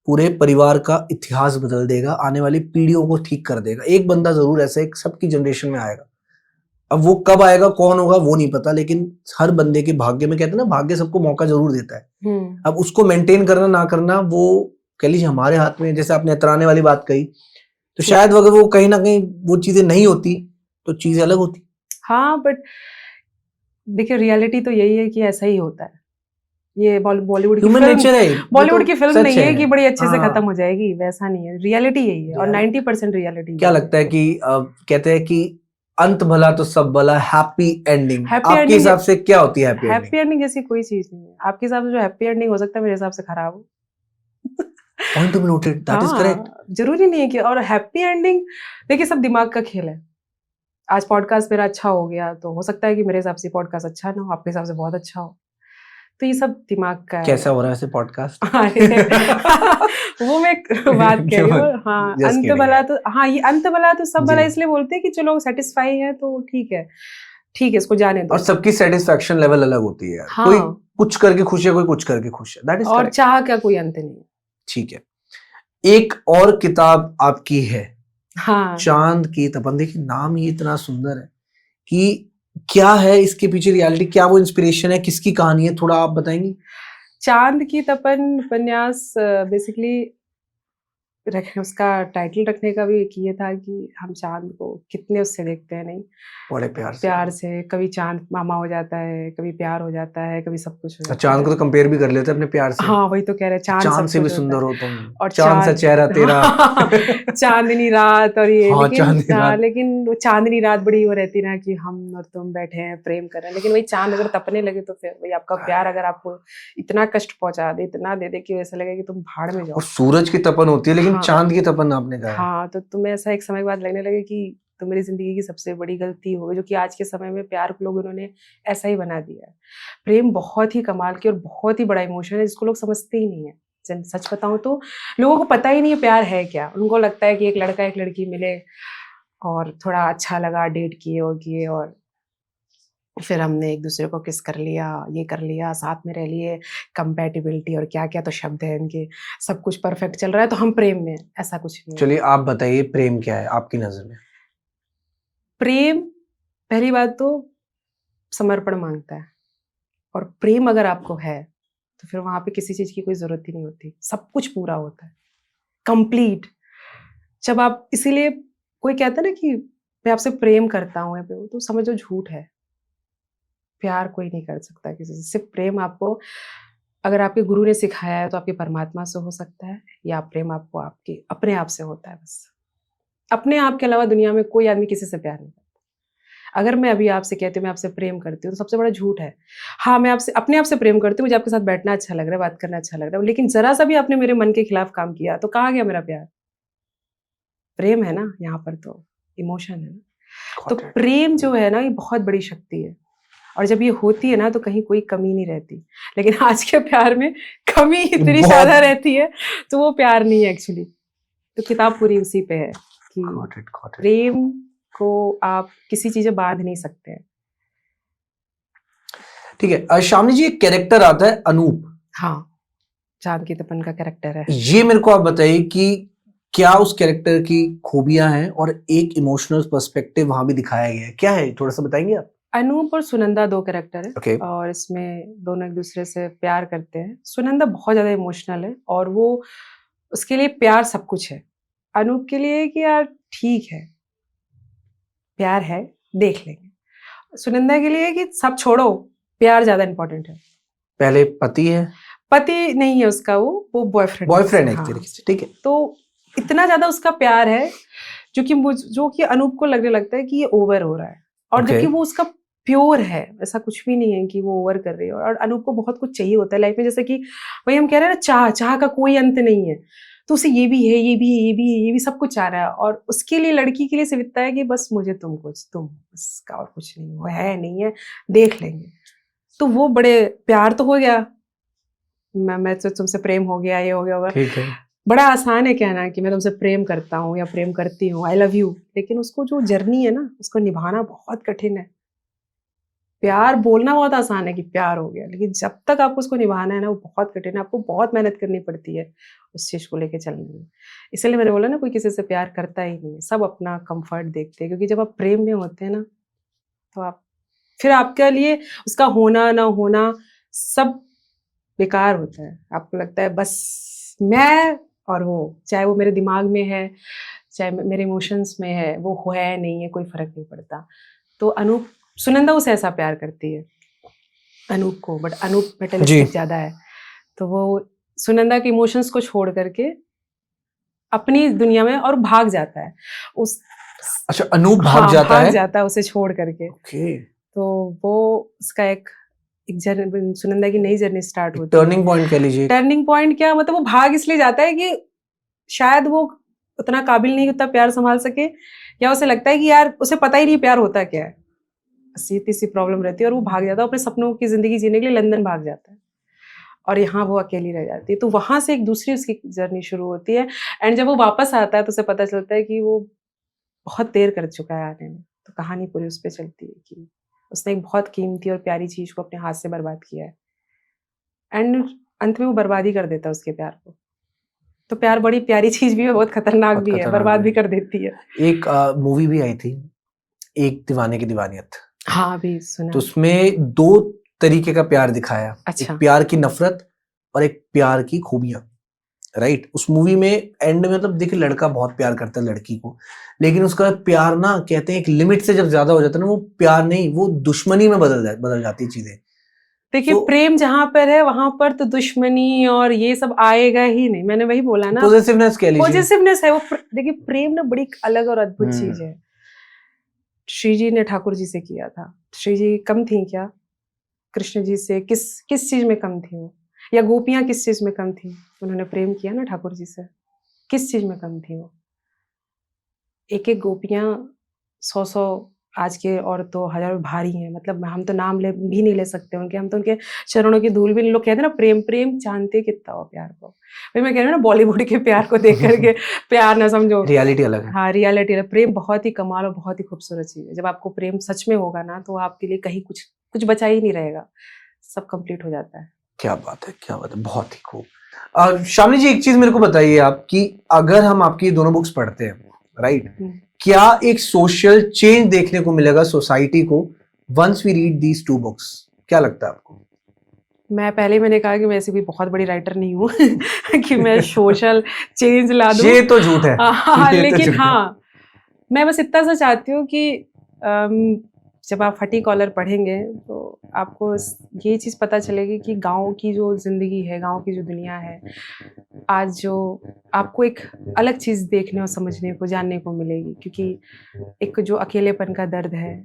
पूरे परिवार का इतिहास बदल देगा, आने वाली पीढ़ियों को ठीक कर देगा। एक बंदा जरूर ऐसा एक सबकी जनरेशन में आएगा, अब वो कब आएगा, कौन होगा, वो नहीं पता, लेकिन हर बंदे के भाग्य में, कहते हैं ना, भाग्य सबको मौका जरूर देता है। अब उसको मेंटेन करना ना करना वो कह लीजिए हमारे हाथ में है। जैसे आपने इतराने वाली बात कही, तो शायद अगर वो कहीं ना कहीं वो चीजें नहीं होती तो चीजें अलग होती। हाँ, बट देखिए रियलिटी तो यही है कि ऐसा ही होता है। ये बॉलीवुड की ह्यूमन नेचर है, बॉलीवुड की फिल्म सच नहीं है कि बड़ी अच्छे से हाँ। खत्म हो जाएगी, वैसा नहीं है। रियलिटी यही है, और 90% रियलिटी। क्या लगता है कि कहते हैं कि अंत भला तो सब भला, हैप्पी एंडिंग, हैप्पी आपके हिसाब से क्या होती है हैप्पी एंडिंग? हैप्पी एंडिंग जैसी कोई चीज नहीं है। आपके हिसाब से जो हैप्पी एंडिंग हो सकता है, मेरे हिसाब से खराब हो। Point to be noted, that is correct. जरूरी नहीं है कि, और हैप्पी एंडिंग देखिए सब दिमाग का खेल है। आज पॉडकास्ट मेरा अच्छा हो गया तो हो सकता है कि मेरे हिसाब से पॉडकास्ट अच्छा ना हो, आपके हिसाब से बहुत अच्छा हो। तो ये सब दिमाग का है। कैसा हो रहा है ऐसे पॉडकास्ट? वो मैं एक बात कह रही हूँ। हाँ, Just अंत kidding भला यार। तो, हाँ, ये अंत भला तो सब भला जी। इसलिए बोलते हैं कि चलो सेटिस्फाई है तो ठीक है, ठीक है, इसको जाने दो। और सबकी सेटिस्फेक्शन लेवल अलग होती है यार। हाँ। कोई कुछ करके खुश है, कोई कुछ करके खुश है, दैट इज और करेक्ट। चाह का कोई अंत नहीं है। ठीक है, एक और किताब आपकी है, हाँ, चांद की तपन। देखिए नाम ही इतना सुंदर है कि क्या है इसके पीछे रियलिटी, क्या वो इंस्पिरेशन है, किसकी कहानी है, थोड़ा आप बताएंगी? चांद की तपन उपन्यास बेसिकली उसका टाइटल रखने का भी एक ये था कि हम चांद को कितने उससे देखते हैं, नहीं बड़े प्यार से। कभी चांद मामा हो जाता है, कभी प्यार हो जाता है, कभी सब कुछ हो जाता चांद को तो है। कंपेयर भी कर लेते हैं अपने प्यार से। हाँ, वही तो कह रहे हैं, चांद चांद सब से भी कुछ होता सुंदर है। हो तुम, और चांद सा चेहरा तेरा। चांदनी रात और ये, हाँ, लेकिन चांदनी रात। लेकिन वो चांदनी रात बड़ी वो रहती ना कि हम और तुम बैठे हैं प्रेम कर रहे हैं, लेकिन वही चांद अगर तपने लगे तो फिर वही आपका प्यार अगर आपको इतना कष्ट पहुंचा दे, इतना दे दे कि ऐसा लगे कि तुम भाड़ में जाओ। और सूरज की तपन होती है, लेकिन हाँ। चांद की तपन आपने कहा है। हाँ, तो तुम्हें ऐसा एक समय के बाद लगने लगे कि तो मेरी जिंदगी की सबसे बड़ी गलती हो गई, जो कि आज के समय में प्यार को लोग उन्होंने ऐसा ही बना दिया है। प्रेम बहुत ही कमाल की और बहुत ही बड़ा इमोशन है जिसको लोग समझते ही नहीं है। सच बताऊं तो लोगों को पता ही नहीं है प्यार है क्या। उनको लगता है कि एक लड़का एक लड़की मिले और थोड़ा अच्छा लगा, डेट किए और फिर हमने एक दूसरे को किस कर लिया, ये कर लिया, साथ में रह लिए, कंपैटिबिलिटी और क्या क्या तो शब्द है इनके, सब कुछ परफेक्ट चल रहा है तो हम प्रेम में हैं। ऐसा कुछ नहीं है। चलिए आप बताइए, प्रेम क्या है आपकी नजर में? प्रेम पहली बात तो समर्पण मांगता है, और प्रेम अगर आपको है तो फिर वहां पे किसी चीज की कोई जरूरत ही नहीं होती, सब कुछ पूरा होता है, कंप्लीट। जब आप, इसीलिए कोई कहता है ना कि मैं आपसे प्रेम करता हूँ या तो समझो झूठ है। प्यार कोई नहीं कर सकता किसी से। सिर्फ प्रेम आपको अगर आपके गुरु ने सिखाया है तो आपके परमात्मा से हो सकता है, या प्रेम आपको आपके अपने आप से होता है। बस अपने आप के अलावा दुनिया में कोई आदमी किसी से प्यार नहीं करता। अगर मैं अभी आपसे कहती हूँ मैं आपसे प्रेम करती हूँ तो सबसे बड़ा झूठ है। हाँ, मैं आपसे अपने आप से प्रेम करती हूँ, मुझे आपके साथ बैठना अच्छा लग रहा है, बात करना अच्छा लग रहा है, लेकिन जरा सा भी आपने मेरे मन के खिलाफ काम किया तो कहाँ गया मेरा प्यार? प्रेम है ना यहाँ पर, तो इमोशन है ना। तो प्रेम जो है ना, ये बहुत बड़ी शक्ति है, और जब ये होती है ना तो कहीं कोई कमी नहीं रहती। लेकिन आज के प्यार में कमी इतनी ज्यादा रहती है, तो वो प्यार नहीं है एक्चुअली। तो किताब पूरी उसी पे है कि प्रेम को आप किसी चीज में बांध नहीं सकते हैं। ठीक है, शामनी जी, एक कैरेक्टर आता है अनूप। हाँ, चांद की तपन का कैरेक्टर है। ये मेरे को आप बताइए कि क्या उस कैरेक्टर की खूबियां हैं, और एक इमोशनल पर्सपेक्टिव वहां भी दिखाया गया है, क्या है थोड़ा सा बताएंगे आप? अनूप और सुनंदा दो कैरेक्टर है। Okay. और इसमें दोनों एक दूसरे से प्यार करते हैं। सुनंदा बहुत ज्यादा इमोशनल है और वो, उसके लिए प्यार सब कुछ है। अनूप के लिए कि यार ठीक है, प्यार है, देख लेंगे। सुनंदा के लिए कि सब छोड़ो, प्यार ज्यादा इंपॉर्टेंट है। पहले पति है, पति नहीं है उसका, वो बॉयफ्रेंड है हाँ। एक तरीके से, ठीक है। तो इतना ज्यादा उसका प्यार है जो कि अनूप को लगने लगता है कि ये ओवर हो रहा है, और जबकि वो उसका प्योर है, ऐसा कुछ भी नहीं है कि वो ओवर कर रही है। और अनूप को बहुत कुछ चाहिए होता है लाइफ में, जैसे कि वही हम कह रहे हैं ना, चाह का कोई अंत नहीं है। तो उसे ये भी है, ये भी है, ये भी है, ये भी सब कुछ चाह रहा है, और उसके लिए, लड़की के लिए सिर्फ इतना है कि बस मुझे तुम बस, और कुछ नहीं, वो है नहीं है, देख लेंगे। तो वो बड़े प्यार तो हो गया, मैं तो तुमसे प्रेम हो गया, ये हो गया होगा, ठीक है। बड़ा आसान है कहना कि मैं तुमसे प्रेम करता हूँ या प्रेम करती हूँ, आई लव यू, लेकिन उसको जो जर्नी है ना, उसको निभाना बहुत कठिन है। प्यार बोलना बहुत आसान है कि प्यार हो गया, लेकिन जब तक आपको उसको निभाना है ना, वो बहुत कठिन है। आपको बहुत मेहनत करनी पड़ती है उस चीज को लेके चलने में। इसलिए मैंने बोला ना, कोई किसी से प्यार करता ही नहीं है, सब अपना कंफर्ट देखते हैं, क्योंकि जब आप प्रेम में होते हैं ना, तो आप फिर आपके लिए उसका होना ना होना सब बेकार होता है। आपको लगता है बस मैं और वो, चाहे वो मेरे दिमाग में है चाहे मेरे इमोशंस में है, वो है नहीं है, कोई फर्क नहीं पड़ता। तो अनूप, सुनंदा उसे ऐसा प्यार करती है अनूप को, बट अनूप मेटलिस्टिक ज्यादा है, तो वो सुनंदा के इमोशंस को छोड़ करके अपनी दुनिया में और भाग जाता है उस। अच्छा, अनूप भाग हाँ, जाता भाग है? जाता है उसे छोड़ करके। ओके। तो वो उसका एक जर्नी, सुनंदा की नई जर्नी स्टार्ट होती है। टर्निंग पॉइंट कह लीजिए। टर्निंग पॉइंट क्या, मतलब वो भाग इसलिए जाता है कि शायद वो उतना काबिल नहीं, उतना प्यार संभाल सके, या उसे लगता है कि यार उसे पता ही नहीं प्यार होता क्या है, सीधी सी प्रॉब्लम रहती है, और वो भाग जाता है अपने सपनों की जिंदगी जीने के लिए, लंदन भाग जाता है, और यहाँ वो अकेली रह जाती है। तो वहां से एक दूसरी उसकी जर्नी शुरू होती है, एंड जब वो वापस आता है तो उसे पता चलता है कि वो बहुत देर कर चुका है आने में। तो कहानी पूरी उस पर चलती है कि उसने एक बहुत कीमती और प्यारी चीज को अपने हाथ से बर्बाद किया है, एंड अंत में वो बर्बाद ही कर देता है उसके प्यार को। तो प्यार बड़ी प्यारी चीज भी है, बहुत खतरनाक भी है, बर्बाद भी कर देती है। एक मूवी भी आई थी, एक दीवाने की दीवानियत। हाँ, भी सुना। तो उसमें दो तरीके का प्यार दिखाया। अच्छा। एक प्यार की नफरत और एक प्यार की खूबियां, राइट। उस मूवी में एंड में मतलब देखिए, लड़का बहुत प्यार करता है लड़की को, लेकिन उसका प्यार ना, कहते हैं एक लिमिट से जब ज्यादा हो जाता है ना, वो प्यार नहीं, वो दुश्मनी में बदल जाती है चीजें। देखिए, प्रेम जहां पर है वहां पर तो दुश्मनी और ये सब आएगा ही नहीं। मैंने वही बोला ना, पॉजिटिवनेस कह लीजिए। पॉजिटिवनेस है वो। देखिए, प्रेम ना बड़ी अलग और अद्भुत चीज है। श्री जी ने ठाकुर जी से किया था। श्री जी कम थी क्या कृष्ण जी से? किस चीज में कम थी वो? या गोपियां किस चीज में कम थी? उन्होंने प्रेम किया ना ठाकुर जी से, किस चीज में कम थी वो? एक एक गोपियां 100 आज के और तो हजारों भारी हैं, मतलब हम तो नाम भी नहीं ले सकते उनके, हम तो उनके चरणों की धूल भी नहीं। लोग कहते हैं ना प्रेम प्रेम, जानते कितना हो प्यार को। भाई मैं कह रही हूँ ना, बॉलीवुड के प्यार को देख करके प्यार ना समझो, रियलिटी अलग है। हाँ, रियलिटी अलग। प्रेम बहुत ही कमाल और बहुत ही खूबसूरत चीज है। जब आपको प्रेम सच में होगा ना, तो आपके लिए कहीं कुछ कुछ बचा ही नहीं रहेगा, सब कंप्लीट हो जाता है। क्या बात है, क्या बात है, बहुत ही खूब। शामली जी, एक चीज मेरे को बताइए आप, कि अगर हम आपकी दोनों बुक्स पढ़ते हैं, राइट, क्या एक सोशल चेंज देखने को मिलेगा सोसाइटी को once we read these two books? क्या लगता है आपको? मैं पहले मैंने कहा कि मैं ऐसी कोई बहुत बड़ी राइटर नहीं हूँ कि मैं सोशल चेंज ला दूं। ये तो झूठ है। हाँ, लेकिन हाँ, मैं बस इतना सा चाहती हूँ कि जब आप फटी कॉलर पढ़ेंगे तो आपको ये चीज़ पता चलेगी कि गांव की जो ज़िंदगी है, गांव की जो दुनिया है, आज जो आपको एक अलग चीज़ देखने और समझने को, जानने को मिलेगी। क्योंकि एक जो अकेलेपन का दर्द है,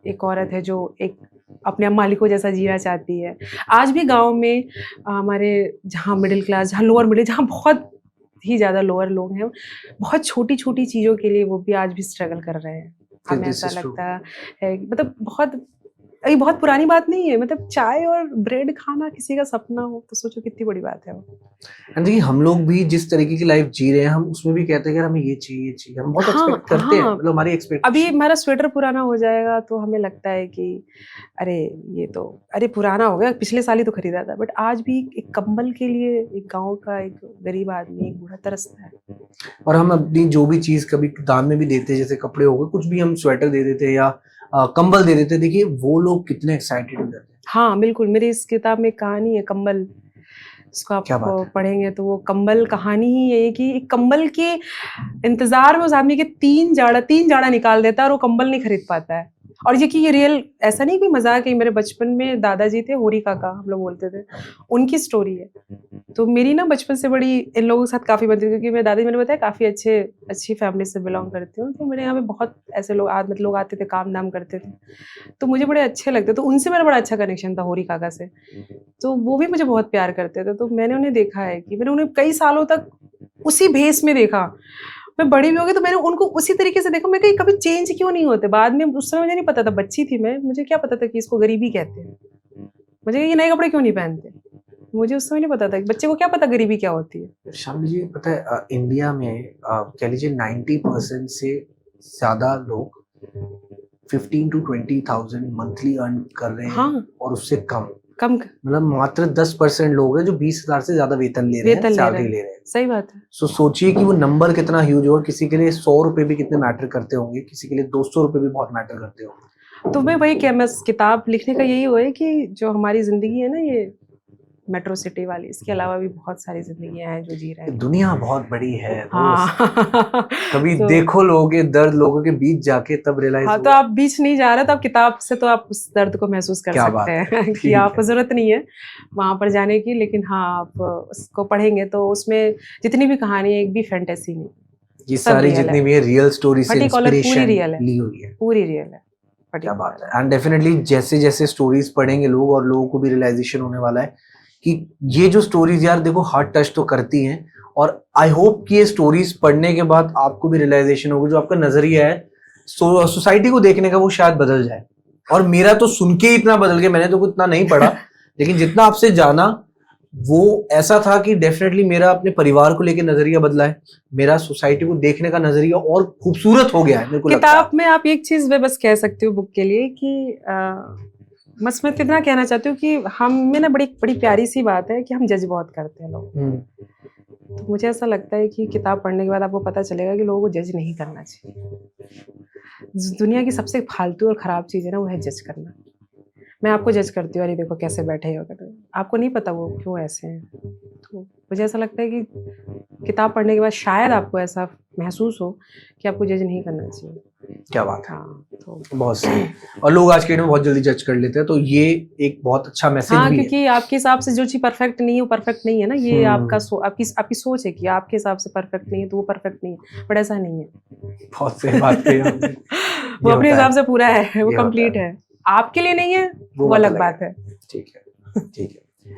एक औरत है जो एक अपने मालिकों जैसा जीना चाहती है। आज भी गांव में हमारे, जहाँ मिडिल क्लास, जहाँ लोअर मिडिल, जहाँ बहुत ही ज़्यादा लोअर लोग हैं, बहुत छोटी छोटी चीज़ों के लिए वो भी आज भी स्ट्रगल कर रहे हैं। हमें ऐसा लगता है, मतलब ये बहुत पुरानी बात नहीं है। मतलब चाय और ब्रेड खाना किसी का सपना हो तो सोचो कितनी बड़ी बात है वो। देखिए, हम लोग भी जिस तरीके की लाइफ जी रहे हैं, हम उसमें भी कहते हैं कि हमें ये चाहिए, ये चाहिए, हम बहुत एक्सपेक्ट करते हैं। मतलब हमारी एक्सपेक्टेशन, अभी हमारा स्वेटर पुराना हो जाएगा तो हमें लगता है कि अरे ये तो, अरे पुराना हो गया, पिछले साल ही तो खरीदा था। बट आज भी एक कंबल के लिए एक गांव का एक गरीब आदमी, एक बूढ़ा तरसता है। और हम अपनी जो भी चीज कभी दान में भी देते हैं, जैसे कपड़े हो गए, कुछ भी हम स्वेटर दे देते हैं या कंबल दे देते हैं, देखिए वो लोग कितने एक्साइटेड हो जाते हैं। हाँ बिल्कुल, मेरी इस किताब में कहानी है कंबल, उसको आप पढ़ेंगे तो वो कंबल कहानी ही है कि एक कंबल के इंतजार में उस आदमी के तीन जाड़ा निकाल देता है और वो कंबल नहीं खरीद पाता है। और ये रियल, ऐसा नहीं कोई मजाक है। मेरे बचपन में दादाजी थे, होरी काका हम लोग बोलते थे, उनकी स्टोरी है। तो मेरी ना बचपन से बड़ी इन लोगों के साथ काफी बनती थी, क्योंकि मेरे दादाजी, मैंने बताया, काफी अच्छी फैमिली से बिलोंग करती हूँ। तो मेरे यहाँ पे बहुत ऐसे लोग आते थे, काम दाम करते थे, तो मुझे बड़े अच्छे लगते। तो उनसे मेरा बड़ा अच्छा कनेक्शन था, होरी काका से। तो वो भी मुझे बहुत प्यार करते थे। तो मैंने उन्हें देखा है कि मैंने उन्हें कई सालों तक उसी भेस में देखा। मैं बड़ी भी हो गई तो मैंने उनको उसी तरीके से देखा। मैं कहीं कभी चेंज क्यों नहीं होते? बाद में, उस समय मुझे नहीं पता था, बच्ची थी मैं, मुझे क्या पता था कि इसको गरीबी कहते हैं। मुझे ये नए कपड़े क्यों नहीं पहनते, मुझे उस समय नहीं पता था। बच्चे को क्या पता गरीबी क्या होती है। शामिल जी, पता है इंडिया में कह लीजिए 90% से ज्यादा लोग 15 to 20,000 मंथली अर्न कर रहे हैं। हाँ, और उससे कम मतलब मात्र 10% लोग हैं जो 20,000 से ज्यादा वेतन ले रहे हैं, सैलरी ले रहे हैं। सही बात है। सो सोचिए कि वो नंबर कितना ह्यूज होगा। किसी के लिए 100 रुपए भी कितने मैटर करते होंगे, किसी के लिए 200 रुपए भी बहुत मैटर करते होंगे। तो मैं वही क्या मैं किताब लिखने का यही वो है कि जो हमारी जिंदगी है ना ये मेट्रो सिटी वाली, इसके अलावा भी बहुत सारी जिंदगियां हैं जो जी रहे हैं। दुनिया बहुत बड़ी है दोस्त, हाँ कभी तो देखो लोगों के दर्द लोगों के बीच जाके तब रियलाइज हाँ, तो हुआ। आप बीच नहीं जा रहे तो आप किताब से तो आप उस दर्द को महसूस कर क्या सकते बात है, हैं कि ठीक आपको है। जरूरत नहीं है वहां पर जाने की, लेकिन हाँ आप उसको पढ़ेंगे तो उसमें जितनी भी कहानी है एक भी फैंटेसी नहीं, ये सब सारी रियल है। जितनी भी है रियल स्टोरी से पर्टिकुलर पूरी इंस्पिरेशन रियल है, ली हुई है। पूरी रियल है, क्या बात पर्टिकुलर। है। एंड डेफिनेटली जैसे जैसे स्टोरीज पढ़ेंगे लोग और लोगों को भी रियलाइजेशन होने वाला है कि ये जो स्टोरीज यार देखो हार्ट टच तो करती हैं, और आई होप कि ये स्टोरीज पढ़ने के बाद आपको भी रियलाइजेशन होगा, जो आपका नजरिया है सोसाइटी को देखने का वो शायद बदल जाए। और मेरा तो सुन के ही इतना बदल गया, मैंने तो कुछ इतना नहीं पढ़ा लेकिन जितना आपसे जाना वो ऐसा था कि डेफिनेटली मेरा अपने परिवार को लेकर नजरिया बदला है, मेरा सोसाइटी को देखने का नजरिया और खूबसूरत हो गया है, मेरे को लगता है। किताब में आप एक चीज मैं बस कह सकती हूँ बुक के लिए कि बस मैं कितना कहना चाहती हूँ कि हम में ना बड़ी बड़ी प्यारी सी बात है कि हम जज बहुत करते हैं लोग। तो मुझे ऐसा लगता है कि किताब पढ़ने के बाद आपको पता चलेगा कि लोगों को जज नहीं करना चाहिए। दुनिया की सबसे फालतू और खराब चीज़ है ना, वो है जज करना। मैं आपको जज करती हूँ, अरे देखो कैसे बैठे हो, आपको नहीं पता वो क्यों ऐसे हैं। तो मुझे ऐसा लगता है कि किताब पढ़ने के बाद शायद आपको ऐसा महसूस हो कि आपको जज नहीं करना चाहिए। क्या बात है। हाँ तो बहुत सही। और लोग आज के डेट में बहुत जल्दी जज कर लेते हैं, तो ये एक बहुत अच्छा मैसेज हाँ, भी है। क्योंकि आपके हिसाब से जो चीज़ परफेक्ट नहीं है वो परफेक्ट नहीं है ना, ये आपका आपकी सोच है कि आपके हिसाब से परफेक्ट नहीं है तो वो परफेक्ट नहीं है, बट ऐसा नहीं है। बहुत सही बात कही आपने। वो ये अपने होता हिसाब है, से पूरा है, वो ये होता कंप्लीट है। है। आपके लिए नहीं है वो बात अलग बात है। ठीक है, ठीक है।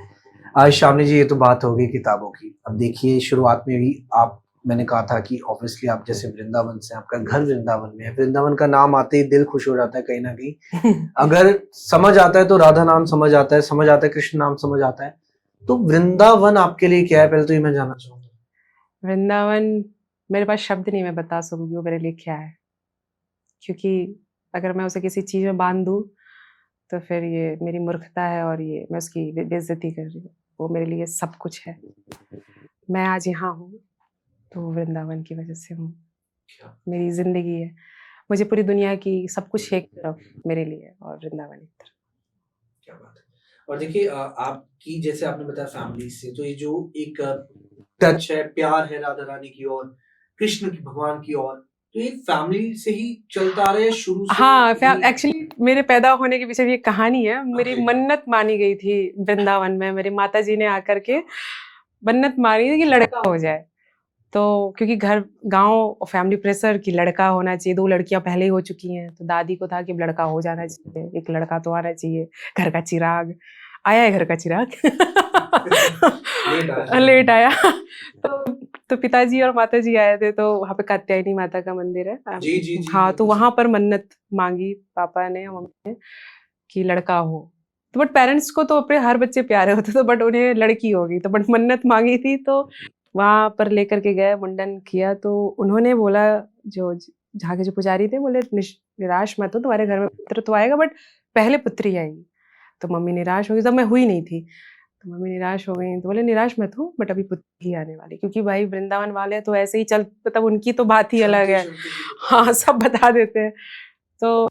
आज शामनी जी ये तो बात हो गई किताबों की। अब देखिए शुरुआत में भी आप मैंने कहा था कि ऑब्वियसली आप जैसे वृंदावन से, आपका घर वृंदावन में है, वृंदावन का नाम आते ही दिल खुश हो जाता है कहीं ना कहीं। अगर समझ आता है तो राधा नाम समझ आता है, समझ आता है कृष्ण नाम समझ आता है, तो वृंदावन आपके लिए क्या है, पहले तो ये मैं जानना चाहूंगा। वृंदावन, मेरे पास शब्द नहीं मैं बता सकूंगी वो मेरे लिए क्या है, क्योंकि अगर मैं उसे किसी चीज़ में बांध दूँ तो फिर ये मेरी मूर्खता है और ये मैं उसकी बेइज्जती कर रही हूँ। वो मेरे लिए सब कुछ है। मैं आज यहाँ हूँ तो वृंदावन की वजह से हूँ। मेरी जिंदगी है, मुझे पूरी दुनिया की सब कुछ एक तरफ मेरे लिए और वृंदावन एक तरफ। क्या बात है। और देखिए आपकी जैसे आपने बताया फैमिली से, तो ये जो एक टच है, प्यार है राधा रानी की और कृष्ण की भगवान की ओर, तो ये फैमिली से ही चलता आ रहा है शुरू से हाँ, ही? एक्चुअली मेरे पैदा होने के पीछे भी एक कहानी है। मेरी Okay. मन्नत मानी गई थी वृंदावन में, मेरी माता जी ने आकर के मन्नत मारी थी कि लड़का हो जाए। तो क्योंकि घर गांव और फैमिली प्रेशर कि लड़का होना चाहिए, 2 लड़कियां पहले ही हो चुकी हैं, तो दादी को था कि अब लड़का हो जाना चाहिए, एक लड़का तो आना चाहिए, घर का चिराग आया है, घर का चिराग लेट आया तो पिताजी और माताजी आए थे, तो वहाँ पे कात्यायनी माता का मंदिर है। जी हाँ, तो वहां पर मन्नत मांगी पापा ने और मम्मी ने कि लड़का हो। तो बट पेरेंट्स को तो अपने हर बच्चे प्यारे होते, तो बट उन्हें लड़की होगी, तो बट मन्नत मांगी थी, तो वहां पर लेकर के गए, मुंडन किया, तो उन्होंने बोला, जो जहाँ के जो पुजारी थे बोले निराश मत हो, तुम्हारे घर में पुत्र तो आएगा बट पहले पुत्री आएगी। तो मम्मी निराश हो गई, तब मैं हुई नहीं थी, तो मम्मी निराश हो गई, तो बोले निराश मत हो बट अभी पुत्री ही आने वाली, क्योंकि भाई वृंदावन वाले तो ऐसे ही चल, मतलब उनकी तो बात ही अलग है। हाँ, सब बता देते हैं। तो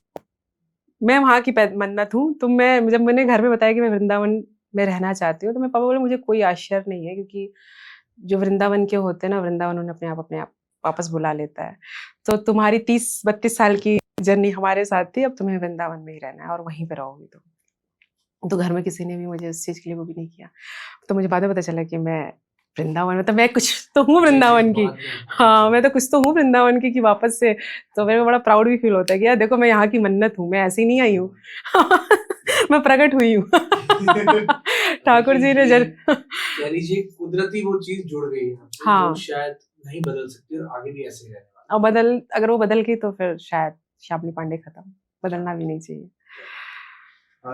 मैं वहाँ की मन्नत हूँ, तो मैं जब मैंने घर में बताया कि मैं वृंदावन में रहना चाहती हूँ, तो मैं पापा बोले मुझे कोई आश्चर्य नहीं है, क्योंकि जो वृंदावन के होते हैं ना, वृंदावन उन्हें अपने आप वापस बुला लेता है। तो तुम्हारी 30-32 साल की जर्नी हमारे साथ थी, अब तुम्हें वृंदावन में ही रहना है और वहीं पे रहोगी तुम। तो घर में किसी ने भी मुझे इस चीज़ के लिए वो भी नहीं किया। तो मुझे बाद में पता चला कि मैं वृंदावन, मतलब मैं कुछ तो हूँ वृंदावन की। हाँ, मैं तो कुछ तो हूँ वृंदावन की कि वापस से, तो मेरे को बड़ा प्राउड भी फील होता है कि यार देखो मैं यहाँ की मन्नत हूँ, मैं ऐसी नहीं आई हूँ मैं प्रकट हुई हूँ ठाकुर जी ने कह लीजिए कुदरती वो चीज जुड़ गई है आपसे, हाँ, जो शायद नहीं बदल सकती और आगे भी ऐसे ही रहने वाला। और अगर वो बदल गई तो फिर शायद शाबली पांडे खत्म, बदलना भी नहीं चाहिए।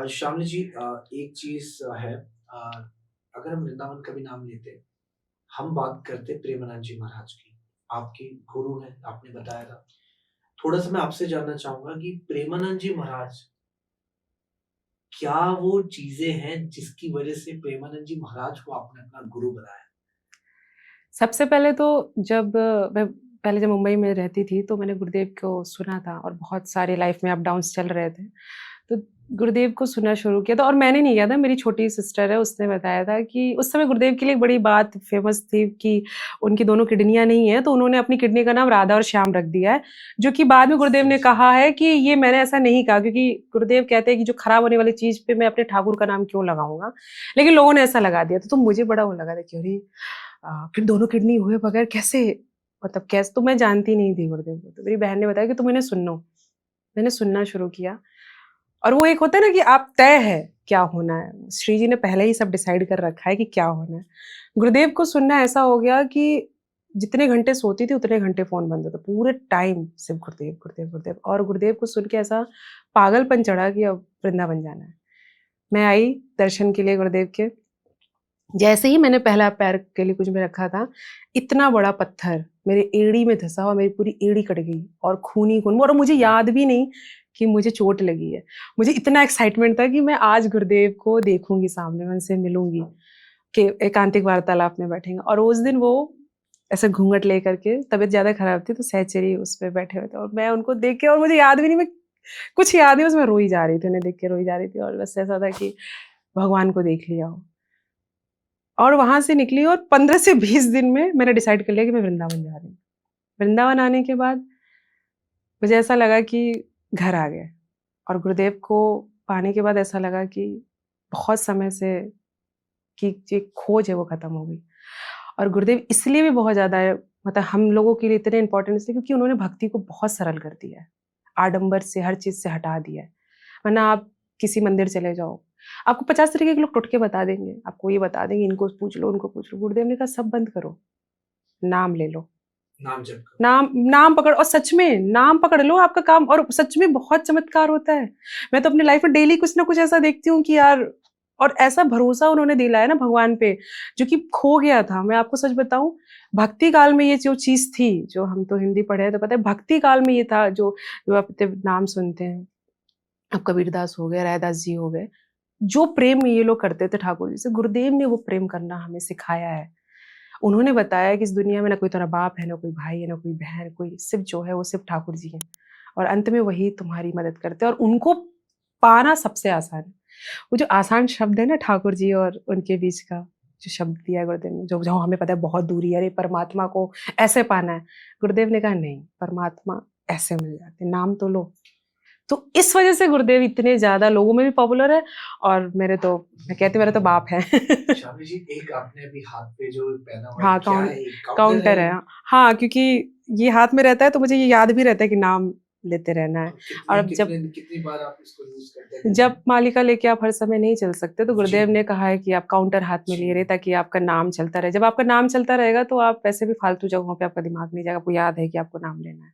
श्यामली जी एक चीज है, अगर हम वृंदावन का भी नाम लेते, हम बात करते प्रेमानंद जी महाराज की, आपके गुरु हैं, आपने बताया था। थोड़ा सा मैं आपसे जानना चाहूंगा कि प्रेमानंद जी महाराज, क्या वो चीजें हैं जिसकी वजह से प्रेमानंद जी महाराज को आपने अपना गुरु बनाया? सबसे पहले तो जब मैं पहले जब मुंबई में रहती थी तो मैंने गुरुदेव को सुना था और बहुत सारे लाइफ में अप डाउन्स चल रहे थे, तो गुरुदेव को सुनना शुरू किया था। और मैंने नहीं किया था, मेरी छोटी सिस्टर है, उसने बताया था कि उस समय गुरुदेव के लिए एक बड़ी बात फेमस थी कि उनकी दोनों किडनियां नहीं है, तो उन्होंने अपनी किडनी का नाम राधा और श्याम रख दिया है, जो कि बाद में गुरुदेव ने कहा है कि ये मैंने ऐसा नहीं कहा, क्योंकि गुरुदेव कहते हैं कि जो खराब होने वाली चीज पे मैं अपने ठाकुर का नाम क्यों लगाऊंगा, लेकिन लोगों ने ऐसा लगा दिया था। तो मुझे बड़ा वो लगा था कि अरे फिर दोनों किडनी हुए बगैर कैसे, मतलब कैसे, तो मैं जानती नहीं थी गुरुदेव को। तो मेरी बहन ने बताया कि तुम इन्हें सुनो। मैंने सुनना शुरू किया, और वो एक होता है ना कि आप तय है क्या होना है, श्री जी ने पहले ही सब डिसाइड कर रखा है कि क्या होना है। गुरुदेव को सुनना ऐसा हो गया कि जितने घंटे सोती थी उतने घंटे फोन बंद होता, पूरे टाइम सिर्फ गुरुदेव गुरुदेव गुरुदेव। और गुरुदेव को सुन के ऐसा पागलपन चढ़ा कि अब वृंदावन जाना है। मैं आई दर्शन के लिए गुरुदेव के, जैसे ही मैंने पहला पैर केली कुंज में रखा था, इतना बड़ा पत्थर मेरे एड़ी में धंसा और मेरी पूरी एड़ी कट गई और खून ही खून। और मुझे याद भी नहीं कि मुझे चोट लगी है। मुझे इतना एक्साइटमेंट था कि मैं आज गुरुदेव को देखूंगी सामने, मैं उनसे मिलूंगी, कि एकांतिक वार्तालाप में बैठेंगे। और उस दिन वो ऐसे घूंघट लेकर के, तबीयत ज्यादा खराब थी तो सहचरी उस पर बैठे हुए थे, और मैं उनको देख के, और मुझे याद भी नहीं, मैं कुछ याद नहीं, उसमें रोई जा रही थी, उन्हें देख के रोई जा रही थी। और बस ऐसा था कि भगवान को देख लिया हो। और वहां से निकली और 15 से 20 दिन में मैंने डिसाइड कर लिया कि मैं वृंदावन जा रही हूँ। वृंदावन आने के बाद मुझे ऐसा लगा कि घर आ गए, और गुरुदेव को पाने के बाद ऐसा लगा कि बहुत समय से कि जो खोज है वो खत्म हो गई। और गुरुदेव इसलिए भी बहुत ज्यादा मतलब हम लोगों के लिए इतने इंपॉर्टेंट इसलिए क्योंकि उन्होंने भक्ति को बहुत सरल कर दिया है, आडंबर से हर चीज से हटा दिया है। वरना आप किसी मंदिर चले जाओ, आपको 50 तरीके के लोग टोटके बता देंगे, आपको ये बता देंगे इनको पूछ लो उनको पूछ लो। गुरुदेव ने कहा सब बंद करो, नाम ले लो, नाम जप करो। नाम नाम पकड़, और सच में नाम पकड़ लो, आपका काम। और सच में बहुत चमत्कार होता है। मैं तो अपनी लाइफ में डेली कुछ ना कुछ ऐसा देखती हूँ कि यार, और ऐसा भरोसा उन्होंने दिलाया ना भगवान पे, जो कि खो गया था। मैं आपको सच बताऊं, भक्ति काल में ये जो चीज थी, जो हम तो हिंदी पढ़े हैं तो पता है, भक्ति काल में ये था जो जो आप इतने नाम सुनते हैं, अब कबीरदास हो गए, रायदास जी हो गए, जो प्रेम ये लोग करते थे ठाकुर जी से, गुरुदेव ने वो प्रेम करना हमें सिखाया है। उन्होंने बताया कि इस दुनिया में ना कोई तेरा बाप है, ना कोई भाई है, ना कोई बहन, कोई सिर्फ जो है वो सिर्फ ठाकुर जी है, और अंत में वही तुम्हारी मदद करते हैं, और उनको पाना सबसे आसान है। वो जो आसान शब्द है ना ठाकुर जी और उनके बीच का जो शब्द दिया है गुरुदेव ने, जो जो हमें पता है बहुत दूरी है, अरे परमात्मा को ऐसे पाना है, गुरुदेव ने कहा नहीं, परमात्मा ऐसे मिल जाते, नाम तो लो। तो इस वजह से गुरुदेव इतने ज्यादा लोगों में भी पॉपुलर है, और मेरे तो, मैं कहती हूँ मेरे तो बाप है। शामी जी, एक आपने अभी हाथ पे जो पहना हुआ है, हाँ, क्या है? काउंटर है। हाँ, क्योंकि ये हाथ में रहता है तो मुझे ये याद भी रहता है कि नाम लेते रहना है। और अब कितनी बार आप इसको यूज करते हैं? जब मालिका लेके आप हर समय नहीं चल सकते, तो गुरुदेव जी। ने कहा है कि आप काउंटर हाथ में लिए रहे, ताकि आपका नाम चलता रहे। जब आपका नाम चलता रहेगा तो आप वैसे भी फालतू जगहों पे आपका दिमाग नहीं जाएगा, आपको याद है कि आपको नाम लेना है।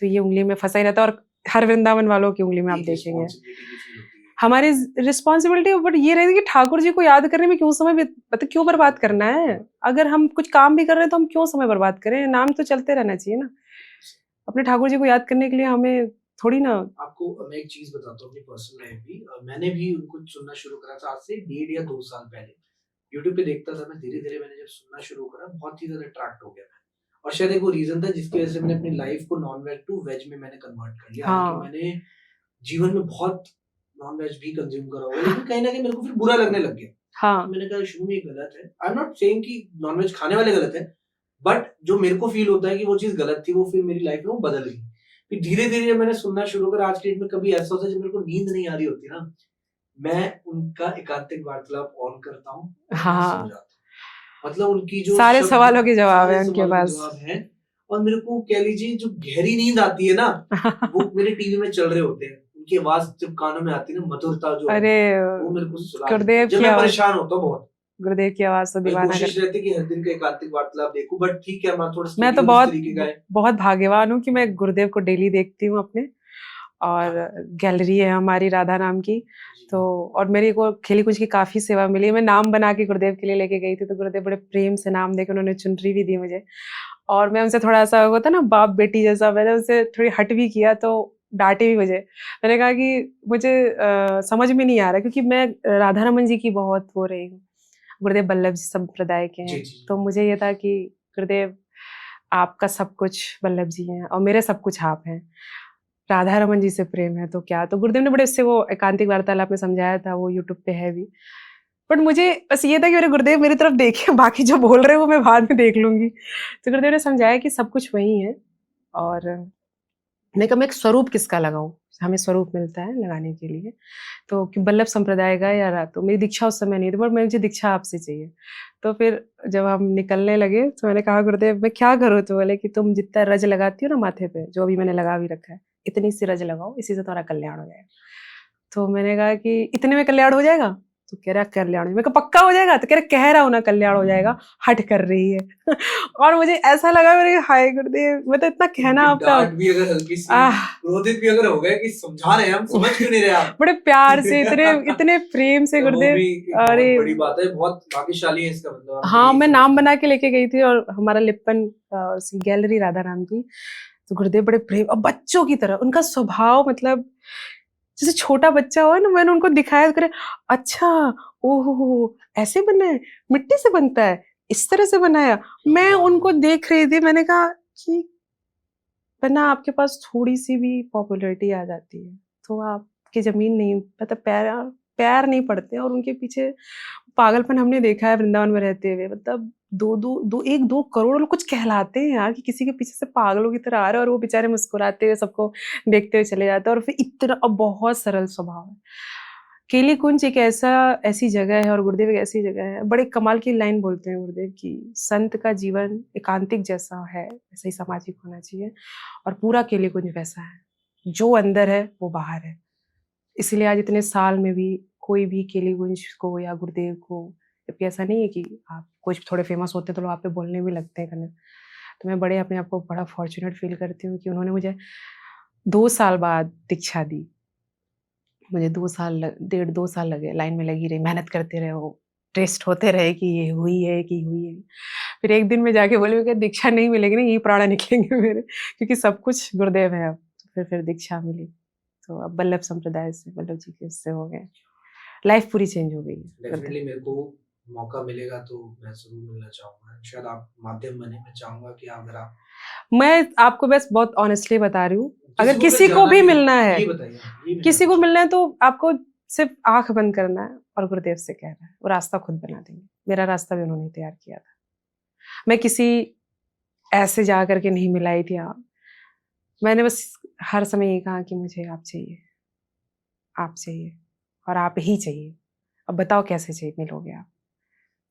तो ये उंगली में फंसा ही रहता है, और हर वृंदावन वालों की उंगली में आप एक देखेंगे responsibility भी feel होती है। हमारी रिस्पॉन्सिबिलिटी। बट ये रहेगी कि ठाकुर जी को याद करने में क्यों समय मतलब क्यों बर्बाद करना है? अगर हम कुछ काम भी कर रहे हैं तो हम क्यों समय बर्बाद करें? नाम तो चलते रहना चाहिए ना। अपने ठाकुर जी को याद करने के लिए हमें थोड़ी ना। आपको मैं एक चीज बताता हूँ अपनी पर्सनल लाइफ भी। मैंने भी उनको सुनना शुरू करा था आज से 1.5 या 2 साल पहले। यूट्यूब पे देखता था मैं, धीरे धीरे मैंने जब सुनना शुरू करा, बहुत ही ज्यादा अट्रैक्ट हो गया मैं। और शायद एक वो रीजन था जिसकी वजह से मैंने अपनी लाइफ को नॉन वेज टू वेज में मैंने कन्वर्ट कर लिया। हालांकि हाँ, मैंने जीवन में बहुत नॉन वेज भी कंज्यूम करा होगा, लेकिन कहीं ना कहीं मेरे को फिर बुरा लगने लग गया। हाँ, तो मैंने कहा शुरू में ये गलत है। आई एम नॉट सेइंग कि नॉनवेज खाने वाले गलत है, बट जो मेरे को फील होता है कि वो चीज गलत थी, वो फिर मेरी लाइफ में वो बदल गई। फिर धीरे धीरे जब मैंने सुनना शुरू करा, आज के डेट में कभी ऐसा होता है जब मेरे को नींद नहीं आ रही होती ना, मैं उनका एकांतिक वार्तालाप ऑन करता हूँ और मैं सो हाँ, जाता हूँ। मतलब उनकी जो सारे शब्द, सवालों के जवाब है सारे उनके सवालों के पास। जवाब हैं। और मेरे को कह लीजिए जो गहरी नींद आती है ना, वो मेरे टीवी में चल रहे होते हैं। उनकी आवाज जब कानों में आती है ना, मधुरता जो है, अरे वो मेरे को सुला देती है गुरुदेव जब की मैं आवाज, परेशान होता हूँ बहुत। गुरुदेव की आवाज तो भाई दीवाना कोशिश कर। रहती है कि हर दिन का एकांतिक वार्तालाप देखूं, बट ठीक है, मैं थोड़ा मैं स्टडी तो उस बहुत तरीके का है। बहुत भाग्यवान हूँ कि मैं गुरुदेव को डेली देखती हूँ अपने, और गैलरी है हमारी राधा नाम की। तो और मेरे को खेली कुछ की काफी सेवा मिली। मैं नाम बना के गुरुदेव के लिए लेके गई थी, तो गुरुदेव बड़े प्रेम से नाम देके उन्होंने चुनरी भी दी मुझे। और मैं उनसे थोड़ा सा होता ना बाप बेटी जैसा, मैंने उनसे थोड़ी हट भी किया तो डांटे भी मुझे। मैंने कहा कि मुझे समझ में नहीं आ रहा, क्योंकि मैं राधा रमन जी की बहुत हो रही हूँ, गुरुदेव बल्लभ जी संप्रदाय के हैं। तो मुझे ये था कि गुरुदेव आपका सब कुछ वल्लभ जी हैं और मेरे सब कुछ आप हैं। राधा रमन जी से प्रेम है तो क्या। तो गुरुदेव ने बड़े उससे वो एकांतिक वार्तालाप में समझाया था, वो यूट्यूब पे है भी। बट मुझे बस ये था कि मेरे गुरुदेव मेरी तरफ देखे, बाकी जो बोल रहे हैं वो मैं बाद में देख लूंगी। तो गुरुदेव ने समझाया कि सब कुछ वही है। और मैं कहा मैं एक स्वरूप किसका लगाऊं, हमें स्वरूप मिलता है लगाने के लिए। तो कि वल्लभ संप्रदाय का या तो मेरी दीक्षा उस समय नहीं थी, बट मुझे दीक्षा आपसे चाहिए। तो फिर जब हम निकलने लगे तो मैंने कहा गुरुदेव मैं क्या करूँ। तो बोले कि तुम जितना रज लगाती हो ना माथे पे, जो अभी मैंने लगा भी रखा है, इतनी सी रज लगाओ, इसी से तुम्हारा कल्याण हो जाएगा। तो मैंने कहा कि इतने में कल्याण हो जाएगा। तो कह रहा कल्याण हो, मैं कहा पक्का हो जाएगा। तो कह रहा कह रहा हूं ना कल्याण हो जाएगा, हट कर रही है। और मुझे ऐसा लगा मेरे हाय गुरुदेव, मैं तो इतना कहना आपका डांट भी अगर हल्की सी, आह क्रोधित भी अगर हो गए कि समझा रहे हैं हम, समझ क्यों नहीं रहे आप। बड़े प्यार से इतने इतने प्रेम से वो गुरुदेव। भी एक अरे बहुत बड़ी बात है, बहुत भाग्यशाली है इसका मतलब। आपको हाँ, यही मैं नाम समझना बना के लेके गई थी और हमारा लिप्पन गैलरी राधा राम की। तो गुरुदेव बड़े प्रेम और बच्चों की तरह उनका स्वभाव, मतलब जैसे छोटा बच्चा हो ना, मैंने उनको दिखाया तो करे अच्छा ओहो ऐसे बनना है, मिट्टी से बनता है, इस तरह से बनाया। मैं उनको देख रही थी, मैंने कहा कि वरना आपके पास थोड़ी सी भी पॉपुलैरिटी आ जाती है तो आपकी जमीन नहीं, मतलब पैर पैर नहीं पड़ते। और उनके पीछे पागलपन हमने देखा है वृंदावन में रहते हुए, मतलब एक दो करोड़ लोग कुछ कहलाते हैं यार, कि किसी के पीछे से पागलों की तरह आ रहे हैं और वो बेचारे मुस्कुराते हुए सबको देखते हुए चले जाते हैं। और फिर इतना और बहुत सरल स्वभाव है। केली कुंज एक ऐसी जगह है और गुरुदेव एक ऐसी जगह है। बड़े कमाल की लाइन बोलते हैं गुरुदेव की, संत का जीवन एकांतिक जैसा है वैसे ही सामाजिक होना चाहिए। और पूरा केली कुंज वैसा है, जो अंदर है वो बाहर है। इसलिए आज इतने साल में भी कोई भी केली कुंज को या गुरुदेव को, जबकि ऐसा नहीं है कि आप कुछ थोड़े फेमस होते हैं तो लोग आप पे बोलने भी लगते हैं करने। तो मैं बड़े अपने आप को बड़ा फॉर्चुनेट फील करती हूँ कि उन्होंने मुझे 2 साल बाद दीक्षा दी। मुझे 2 साल लगे, लाइन में लगी रही, मेहनत करते रहे, वो टेस्ट होते रहे कि ये हुई है कि हुई है। फिर एक दिन में जाके बोली कि दीक्षा नहीं मिलेगी ना, यही प्राण निकलेंगे मेरे, क्योंकि सब कुछ गुरुदेव है अब। तो फिर दीक्षा मिली। तो अब वल्लभ संप्रदाय से, वल्लभ जी के उससे हो गए, लाइफ पूरी चेंज हो गई है। डेफिनेटली मेरे को मौका मिलेगा तो मैं जरूर मिलना चाहूंगा, शायद आप माध्यम बने। मैं चाहूंगा कि अगर आप, मैं आपको बस बहुत ऑनेस्टली बता रही हूँ, अगर अगर किसी को जाना भी भी हो, मिलना है, ये बताइए आप, ये मैं किसी को जानना मिलना है तो आपको सिर्फ आंख बंद करना है और गुरुदेव से कहना है, वो रास्ता खुद बना देंगे। मेरा रास्ता भी उन्होंने तैयार किया था। मैं किसी ऐसे जा करके नहीं मिलाई थी आप। मैंने बस हर समय ये कहा कि मुझे आप चाहिए, आप चाहिए और आप ही चाहिए। अब बताओ कैसे चाहिए मिलोगे आप।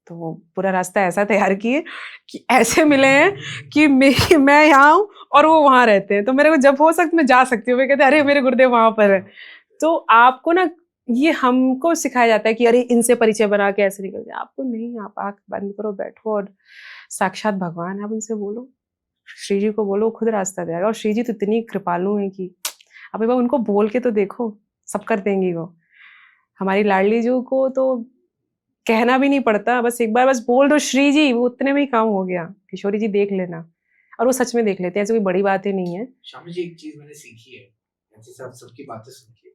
तो वो पूरा रास्ता ऐसा तैयार किए कि ऐसे मिले हैं कि मैं यहाँ हूँ और वो वहां रहते हैं, तो मेरे को जब हो सकता मैं जा सकती हूँ। मैं कहते अरे मेरे गुरुदेव वहां पर है। तो आपको ना, ये हमको सिखाया जाता है कि अरे इनसे परिचय बना के ऐसे निकल जाए। आपको नहीं, आप आंख बंद करो, बैठो और साक्षात भगवान, आप उनसे बोलो, श्री जी को बोलो, खुद रास्ता देगा। और श्री जी तो इतनी कृपालु हैं कि अब एक बार उनको बोल के तो देखो, सब कर देंगी वो। हमारी लाडली जी को तो कहना भी नहीं पड़ता, बस एक बार बस बोल दो श्री जी, वो उतने में ही काम हो गया। किशोरी जी देख लेना, और वो सच में देख लेते हैं, ऐसी कोई बड़ी बात ही नहीं है। शामी जी, एक चीज मैंने सीखी है, जैसे आप सबकी बातें सुन के,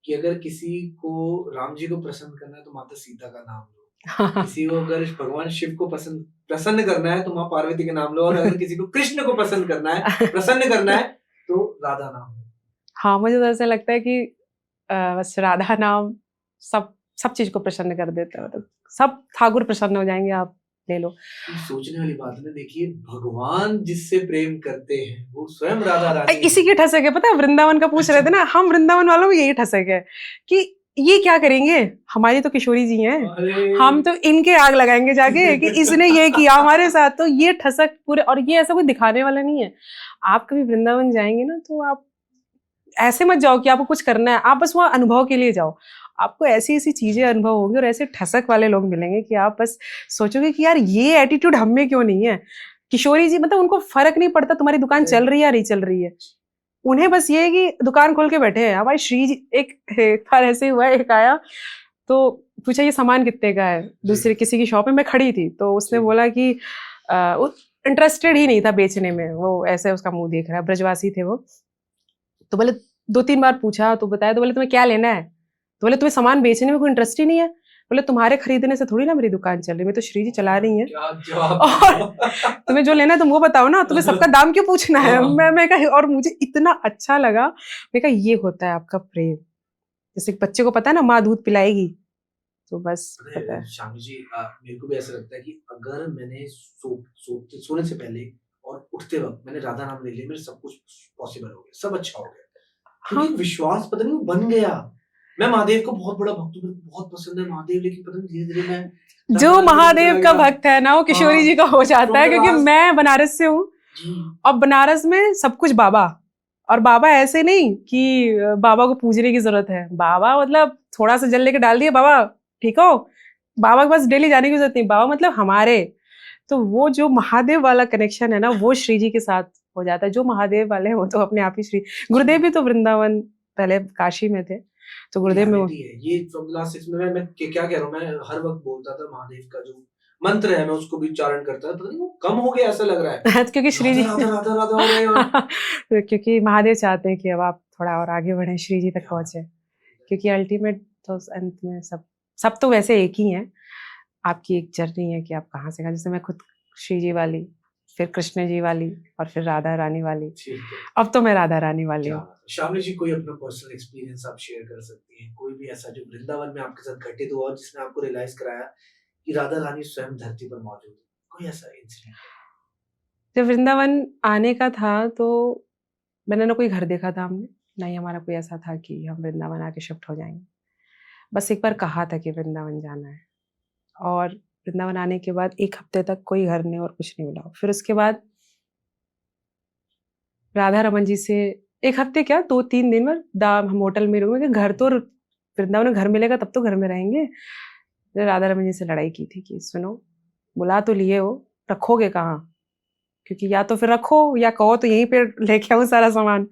कि अगर किसी को राम जी को प्रसन्न करना है तो माता सीता का नाम लो, किसी को अगर भगवान शिव को प्रसन्न करना है तो माँ पार्वती का नाम लो, और अगर किसी को कृष्ण को प्रसन्न करना है तो राधा नाम लो। हाँ, मुझे तो ऐसा लगता है कि बस राधा नाम सब सब चीज को प्रसन्न कर देता है, तो सब ठाकुर प्रसन्न हो जाएंगे, आप ले लो। ये सोचने वाली बात है ना। देखिए, भगवान जिससे प्रेम करते हैं वो स्वयं राधा रानी इसी है। की ठसक है, पता है वृंदावन का पूछ रहे थे ना, हम वृंदावन वालों में यही ठसक है कि ये क्या करेंगे, हमारी तो किशोरी जी हैं, अरे हम तो इनके आग लगाएंगे जाके कि इसने ये किया हमारे साथ। तो ये ठसक पूरे, और ये ऐसा कोई दिखाने वाला नहीं है। आप कभी वृंदावन जाएंगे ना तो आप ऐसे मत जाओ कि आपको कुछ करना है, आप बस वहाँ अनुभव के लिए जाओ। आपको ऐसी ऐसी चीजें अनुभव होंगी और ऐसे ठसक वाले लोग मिलेंगे कि आप बस सोचोगे कि यार ये एटीट्यूड हम में क्यों नहीं है। किशोरी जी मतलब उनको फर्क नहीं पड़ता तुम्हारी दुकान चल रही है या नहीं चल रही है, उन्हें बस ये है कि दुकान खोल के बैठे हैं। हमारी श्री जी एक बार ऐसे हुआ, एक आया तो पूछा ये सामान कितने का है, दूसरे किसी की शॉप में मैं खड़ी थी, तो उसने बोला कि इंटरेस्टेड ही नहीं था बेचने में, वो ऐसे उसका मुंह देख रहा है, ब्रजवासी थे वो। तो बोले 2-3 बार पूछा तो बताया, तो बोले तुम्हें क्या लेना है, तो बोले तुम्हें सामान बेचने में कोई इंटरेस्ट ही नहीं है, बोले तुम्हारे खरीदने से थोड़ी ना मेरी दुकान चल रही, मैं तो श्री जी चला रही हैं, क्या जवाब और तुम्हें जो लेना है तुम वो बताओ ना, तुम्हें सबका दाम क्यों पूछना है। मैं कहा, और मुझे इतना अच्छा लगा, मैं कहा ये होता है आपका प्रेम। जैसे बच्चे को पता है ना माँ दूध पिलाएगी, तो बस पता है। शामी जी, मेरे को भी ऐसा लगता है कि अगर मैंने सोने से पहले और उठते वक्त मैंने राधा नाम ले लिया, मेरे सब कुछ पॉसिबल हो गया, सब अच्छा हो गया, क्योंकि हाँ, विश्वास पता नहीं वो बन गया। मैं महादेव को बहुत बड़ा भक्त हूँ, मेरे को बहुत पसंद है महादेव, लेकिन पता नहीं धीरे धीरे मैं जो महादेव का भक्त है ना वो किशोरी जी का हो जाता है, क्योंकि मैं बनारस से हूँ, और बनारस में सब कुछ बाबा। और बाबा ऐसे नहीं कि बाबा को पूजने की जरूरत है, बाबा मतलब थोड़ा सा जल लेके डाल दिए, बाबा ठीक हो, बाबा के पास डेली जाने की जरूरत नहीं, बाबा मतलब हमारे। तो वो जो महादेव वाला कनेक्शन है ना वो श्री जी के साथ हो जाता है। जो महादेव वाले हैं वो तो अपने आप ही श्री। गुरुदेव भी तो वृंदावन, पहले काशी में थे, तो गुरुदेव में ये फ्रॉम द लास्ट 6 में मैं क्या कह रहा हूँ, मैं हर वक्त बोलता था महादेव का जो मंत्र है मैं उसको भी उच्चारण करता था, पता नहीं वो कम हो गया ऐसा लग रहा है। क्योंकि श्री जी राधा राधा राधा हो रहे हैं। क्योंकि महादेव चाहते हैं कि अब आप थोड़ा और आगे बढ़े, श्री जी तक पहुंचे, क्योंकि अल्टीमेट तो अंत में सब तो वैसे एक ही हैं। आपकी एक जर्नी है कि आप कहाँ से कहाँ, जैसे मैं खुद श्री जी वाली, फिर कृष्ण जी वाली, और फिर राधा रानी वाली, अब तो मैं राधा रानी वाली हूँ। शामली जी, कोई अपना पर्सनल एक्सपीरियंस आप शेयर कर सकती हैं, कोई भी ऐसा जो वृंदावन में आपके साथ घटित हुआ और जिसने आपको रियलाइज कराया कि राधा रानी स्वयं धरती पर मौजूद है, कोई ऐसा इंसिडेंट? जब वृंदावन आने का था तो मैंने ना कोई घर देखा था हमने, ना ही हमारा कोई ऐसा था कि हम वृंदावन आके शिफ्ट हो जाएंगे। बस एक बार कहा था कि वृंदावन जाना है, और वृंदावन आने के बाद 1 हफ्ते तक कोई घर नहीं और कुछ नहीं मिला। फिर उसके बाद राधा रमन जी से 1 हफ्ते क्या 2-3 दिन में हम होटल में रुके, घर तो वृंदावन में घर मिलेगा तब तो घर में रहेंगे। राधा रमन जी से लड़ाई की थी कि सुनो, बुला तो लिए हो, रखोगे कहाँ, क्योंकि या तो फिर रखो या कहो तो यहीं पे लेके आऊँ सारा सामान।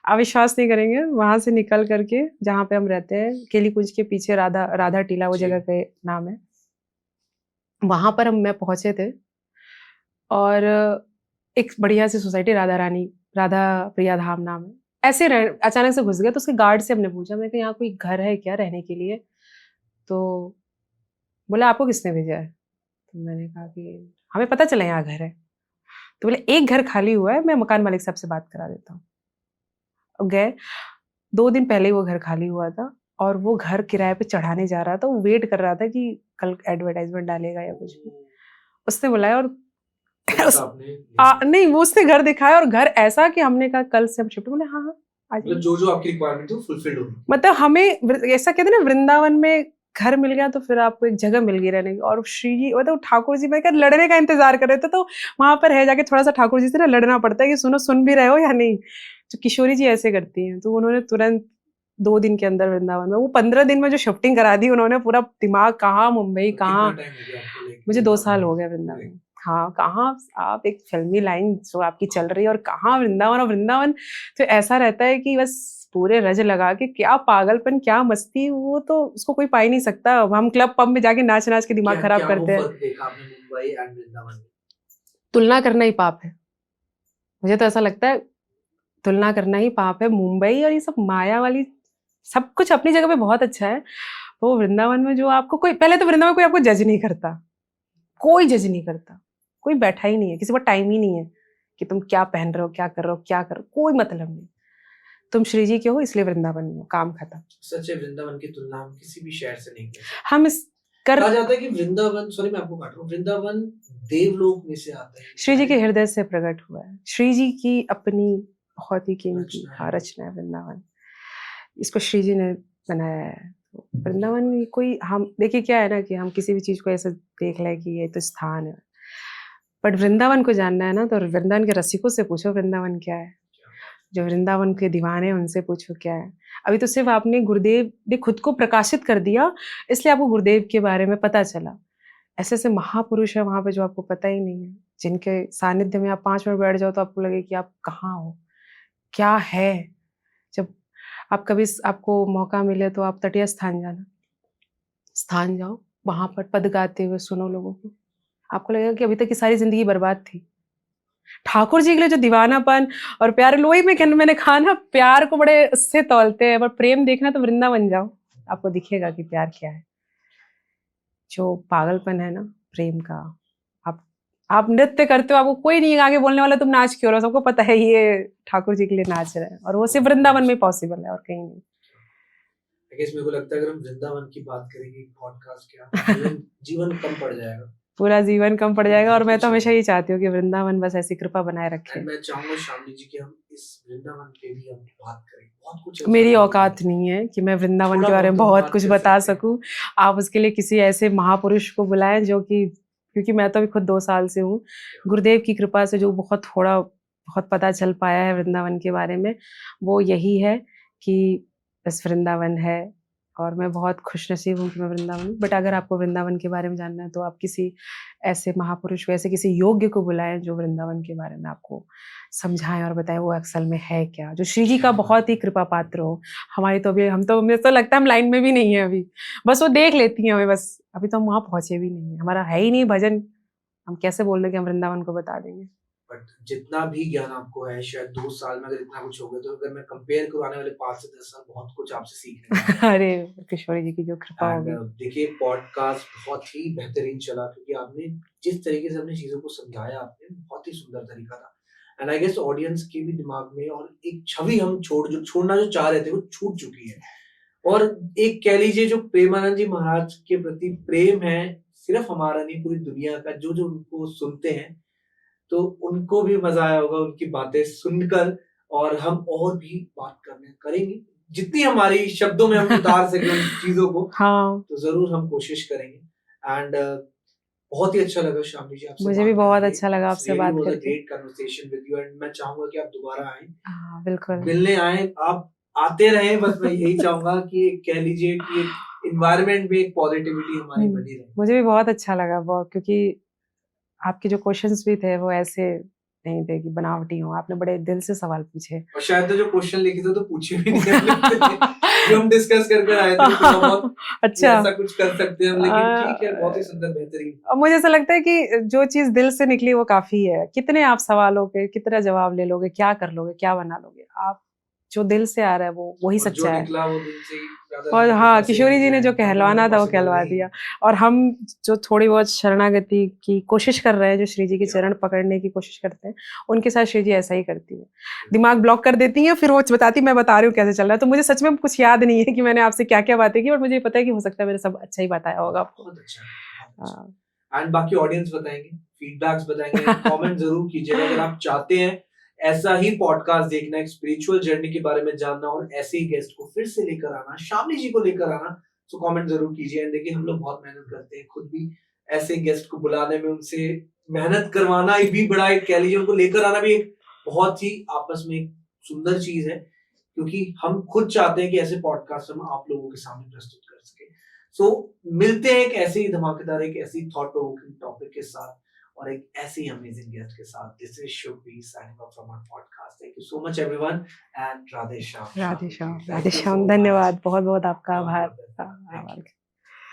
आप विश्वास नहीं करेंगे, वहां से निकल करके जहाँ पे हम रहते हैं केली कुंज के पीछे राधा टीला वो जगह का नाम है, वहां पर मैं पहुंचे थे, और एक बढ़िया सी सोसाइटी राधा प्रिया धाम नाम है, ऐसे अचानक से घुस गए। तो उसके गार्ड से हमने पूछा, मैं यहाँ कोई घर है क्या रहने के लिए, तो बोला आपको किसने भेजा है। तो मैंने कहा कि हमें पता चला यहाँ घर है। तो बोले एक घर खाली हुआ है, मैं मकान मालिक साहब से बात करा देता हूँ। गए, 2 दिन पहले ही वो घर खाली हुआ था, और वो घर किराए पे चढ़ाने जा रहा था, वो वेट कर रहा था कि कल एडवर्टाइजमेंट डालेगा या कुछ भी। उसने बुलाया और नहीं, वो उसने घर दिखाया, और घर ऐसा कि हमने कहा कल से हम शिफ्ट। बोले हाँ हाँ आ जाइए। जो आपकी रिक्वायरमेंट थी फुलफिल होगी, मतलब हमें ऐसा कहते हैं ना, वृंदावन में घर मिल गया तो फिर आपको एक जगह मिल गई रहने की। और श्री जी मतलब ठाकुर जी, मैं क्या लड़ने का इंतजार कर रहे थे, तो वहां पर है जाके थोड़ा सा ठाकुर जी से ना लड़ना पड़ता है कि सुनो सुन भी रहे हो या नहीं। तो किशोरी जी ऐसे करती हैं, तो उन्होंने तुरंत 2 दिन के अंदर वृंदावन में, वो 15 दिन में जो शिफ्टिंग करा दी उन्होंने, पूरा दिमाग कहाँ मुंबई कहाँ। मुझे 2 साल हो गए वृंदावन। हाँ, कहाँ आप एक फिल्मी लाइन जो आपकी चल रही है, और कहाँ वृंदावन। और वृंदावन तो ऐसा रहता है कि बस पूरे रज लगा के, क्या पागलपन क्या मस्ती, वो तो उसको कोई पा ही नहीं सकता। हम क्लब पब में जाके नाच नाच के दिमाग खराब करते हैं। तुलना करना ही पाप है, मुझे तो ऐसा लगता है, तुलना करना ही पाप है। मुंबई और ये सब माया वाली, सब कुछ अपनी जगह पे बहुत अच्छा है। वो वृंदावन में जो आपको कोई, पहले तो वृंदावन कोई आपको जज नहीं करता, कोई जज नहीं करता, कोई बैठा ही नहीं है, किसी को टाइम ही नहीं है कि तुम क्या पहन रहे हो, क्या कर रहे हो, क्या कर, कोई मतलब नहीं। तुम श्री जी के हो इसलिए वृंदावन में हो, काम खत्म। सच है, वृंदावन की तुलना हम किसी भी शहर से नहीं कर सकते। हम इस कहा जाता है कि वृंदावन, सॉरी मैं आपको काट रहा हूँ, वृंदावन देवलोक में से आता है, श्री जी के हृदय से प्रकट हुआ है। श्री जी की अपनी बहुत ही कीमती रचना है वृंदावन, इसको श्री जी ने बनाया है। वृंदावन में कोई, हम देखिए क्या है ना कि हम किसी भी चीज को ऐसे देख लें कि ये तो स्थान है, बट वृंदावन को जानना है ना तो वृंदावन के रसिकों से पूछो वृंदावन क्या है, जो वृंदावन के दीवाने हैं उनसे पूछो क्या है। अभी तो सिर्फ आपने गुरुदेव ने खुद को प्रकाशित कर दिया, इसलिए आपको गुरुदेव के बारे में पता चला। ऐसे ऐसे महापुरुष है वहां पे जो आपको पता ही नहीं है, जिनके सानिध्य में आप 5 मिनट बैठ जाओ तो आपको लगे कि आप कहाँ हो, क्या है। जब आप कभी आपको मौका मिले तो आप तटीय स्थान जाओ, वहां पर पद गाते हुए सुनो लोगों को, आपको लगेगा कि अभी तक की सारी जिंदगी बर्बाद थी। ठाकुर जी के लिए जो दीवानापन और प्यार, लोही में मैंने कहा ना, प्यार को बड़े उससे तौलते हैं, पर प्रेम देखना तो वृंदावन जाओ, आपको दिखेगा कि प्यार क्या है। जो पागलपन है ना प्रेम का, आप नृत्य करते हो, आपको कोई नहीं आगे बोलने वाला तुम नाच क्यों रहे हो, सबको पता है ये ठाकुर जी के लिए नाच रहे हैं, और वो सिर्फ वृंदावन में पॉसिबल है और कहीं नहीं। I guess मेरे को लगता है अगर हम वृंदावन की बात करेंगे पॉडकास्ट क्या जीवन कम पड़ जाएगा। पूरा जीवन कम पड़ जाएगा, और मैं तो कुछ हमेशा ये चाहती हूँ कि वृंदावन बस ऐसी कृपा बनाए रखे। मैं चाहूंगा शामली जी कि हम इस वृंदावन पे भी हम बात करें, बहुत कुछ मेरी औकात नहीं है कि मैं वृंदावन के बारे में बहुत कुछ बता सकूं। आप उसके लिए किसी ऐसे महापुरुष को बुलाएं जो कि, क्योंकि मैं तो अभी खुद 2 साल से हूँ, गुरुदेव की कृपा से जो बहुत पता चल पाया है वृंदावन के बारे में, वो यही है कि बस वृंदावन है, और मैं बहुत खुशनसीब हूँ कि मैं वृंदावन हूँ। बट अगर आपको वृंदावन के बारे में जानना है तो आप किसी ऐसे महापुरुष को, ऐसे किसी योग्य को बुलाएं जो वृंदावन के बारे में आपको समझाएं और बताएं वो असल में है क्या, जो श्री जी का बहुत ही कृपा पात्र हो। हमारी तो अभी मुझे तो लगता है हम लाइन में भी नहीं है अभी, बस वो देख लेती हैं हमें, बस अभी तो हम वहाँ पहुंचे भी नहीं है, हमारा है ही नहीं भजन, हम कैसे बोल रहे कि हम वृंदावन को बता देंगे। बट जितना भी ज्ञान आपको है, शायद 2 साल में अगर इतना कुछ हो गया, तो अगर मैं कंपेयर करूँ आने वाले 5 से 10 साल, बहुत कुछ आपसे सीखने को अरे किशोरी जी की जो कृपा होगी। देखिए पॉडकास्ट बहुत ही बेहतरीन चला, क्योंकि आपने जिस तरीके से अपनी चीजों को समझाया, आपने बहुत ही सुंदर तरीका था। एंड आई गेस ऑडियंस के भी दिमाग में और एक छवि हम छोड़ना जो चाह रहे थे वो छूट चुकी है। और एक कह लीजिए जो प्रेमानंद जी महाराज के प्रति प्रेम है, सिर्फ हमारा नहीं पूरी दुनिया का, जो जो उनको सुनते हैं तो उनको भी मजा आया होगा उनकी बातें सुनकर, और हम और भी बात करेंगे जितनी हमारी शब्दों में हम उतार सके उन चीजों को। हाँ, तो जरूर हम कोशिश करेंगे। एंड बहुत ही अच्छा लगा शामली जी आपसे, मुझे भी बहुत अच्छा लगा आपसे बात करके। Great conversation with you, and मैं चाहूंगा कि आप दोबारा आएं, हाँ बिल्कुल, मिलने आए, आप आते रहे, बस मैं यही चाहूंगा कि कह लीजिए कि एनवायरनमेंट में एक पॉजिटिविटी हमारी बनी रहे। मुझे भी बहुत अच्छा लगा बहुत, क्योंकि आपके जो क्वेश्चंस भी थे वो ऐसे नहीं थे कि बनावटी हो, आपने बड़े दिल से सवाल पूछे। और शायद तो जो क्वेश्चन लिखे थे तो पूछे भी नहीं हमने, जो हम डिस्कस कर आए थे थोड़ा बहुत अच्छा, ऐसा कुछ कर सकते हैं हम, लेकिन ठीक है, बहुत ही सुंदर, बेहतरीन। अब मुझे ऐसा लगता है कि जो चीज दिल से निकली वो काफी है। कितने आप सवालों के कितना जवाब ले लोगे, क्या कर लोगे, क्या बना लोगे, आप जो दिल से आ रहा है वो वही सच्चा है। निकला वो दिल से ही ज्यादा। और हाँ, किशोरी जी ने जो कहलवाना था वो कहलवा दिया, और हम जो थोड़ी बहुत शरणागति की कोशिश कर रहे हैं, जो श्री जी के चरण पकड़ने की कोशिश करते हैं, उनके साथ श्री जी ऐसा ही करती है, दिमाग ब्लॉक कर देती है, फिर वो बताती मैं बता रही हूँ कैसे चल रहा है। तो मुझे सच में कुछ याद नहीं है कि मैंने आपसे क्या क्या बातें की, और मुझे पता है कि हो सकता है मैंने सब अच्छा ही बताया होगा आपको। एंड बाकी ऑडियंस बताएंगे, फीडबैक्स बताएंगे, कमेंट जरूर कीजिएगा अगर आप चाहते हैं ऐसा ही पॉडकास्ट देखना, एक स्पिरिचुअल जर्नी के बारे में जानना, और ऐसे ही गेस्ट को फिर से लेकर आना, शामली जी को लेकर आना, तो कमेंट जरूर कीजिए। एंड देखिए हम लोग बहुत मेहनत करते हैं, खुद भी ऐसे गेस्ट को बुलाने में, उनसे मेहनत करवाना भी बड़ा एक कह लीजिए, उनको लेकर आना भी एक बहुत ही आपस में एक सुंदर चीज है, क्योंकि हम खुद चाहते हैं कि ऐसे पॉडकास्ट हम आप लोगों के सामने प्रस्तुत कर सके। सो मिलते हैं एक ऐसे ही धमाकेदार, एक ऐसी थॉट प्रोवोकिंग टॉपिक के साथ, और एक ऐसे ही अमेजिंग गेस्ट के साथ। This is Shubhi signing off from our podcast. Thank you so much everyone, and Radhe Shyam. Radhe Shyam, Radhe Shyam, धन्यवाद, बहुत बहुत आपका आभार।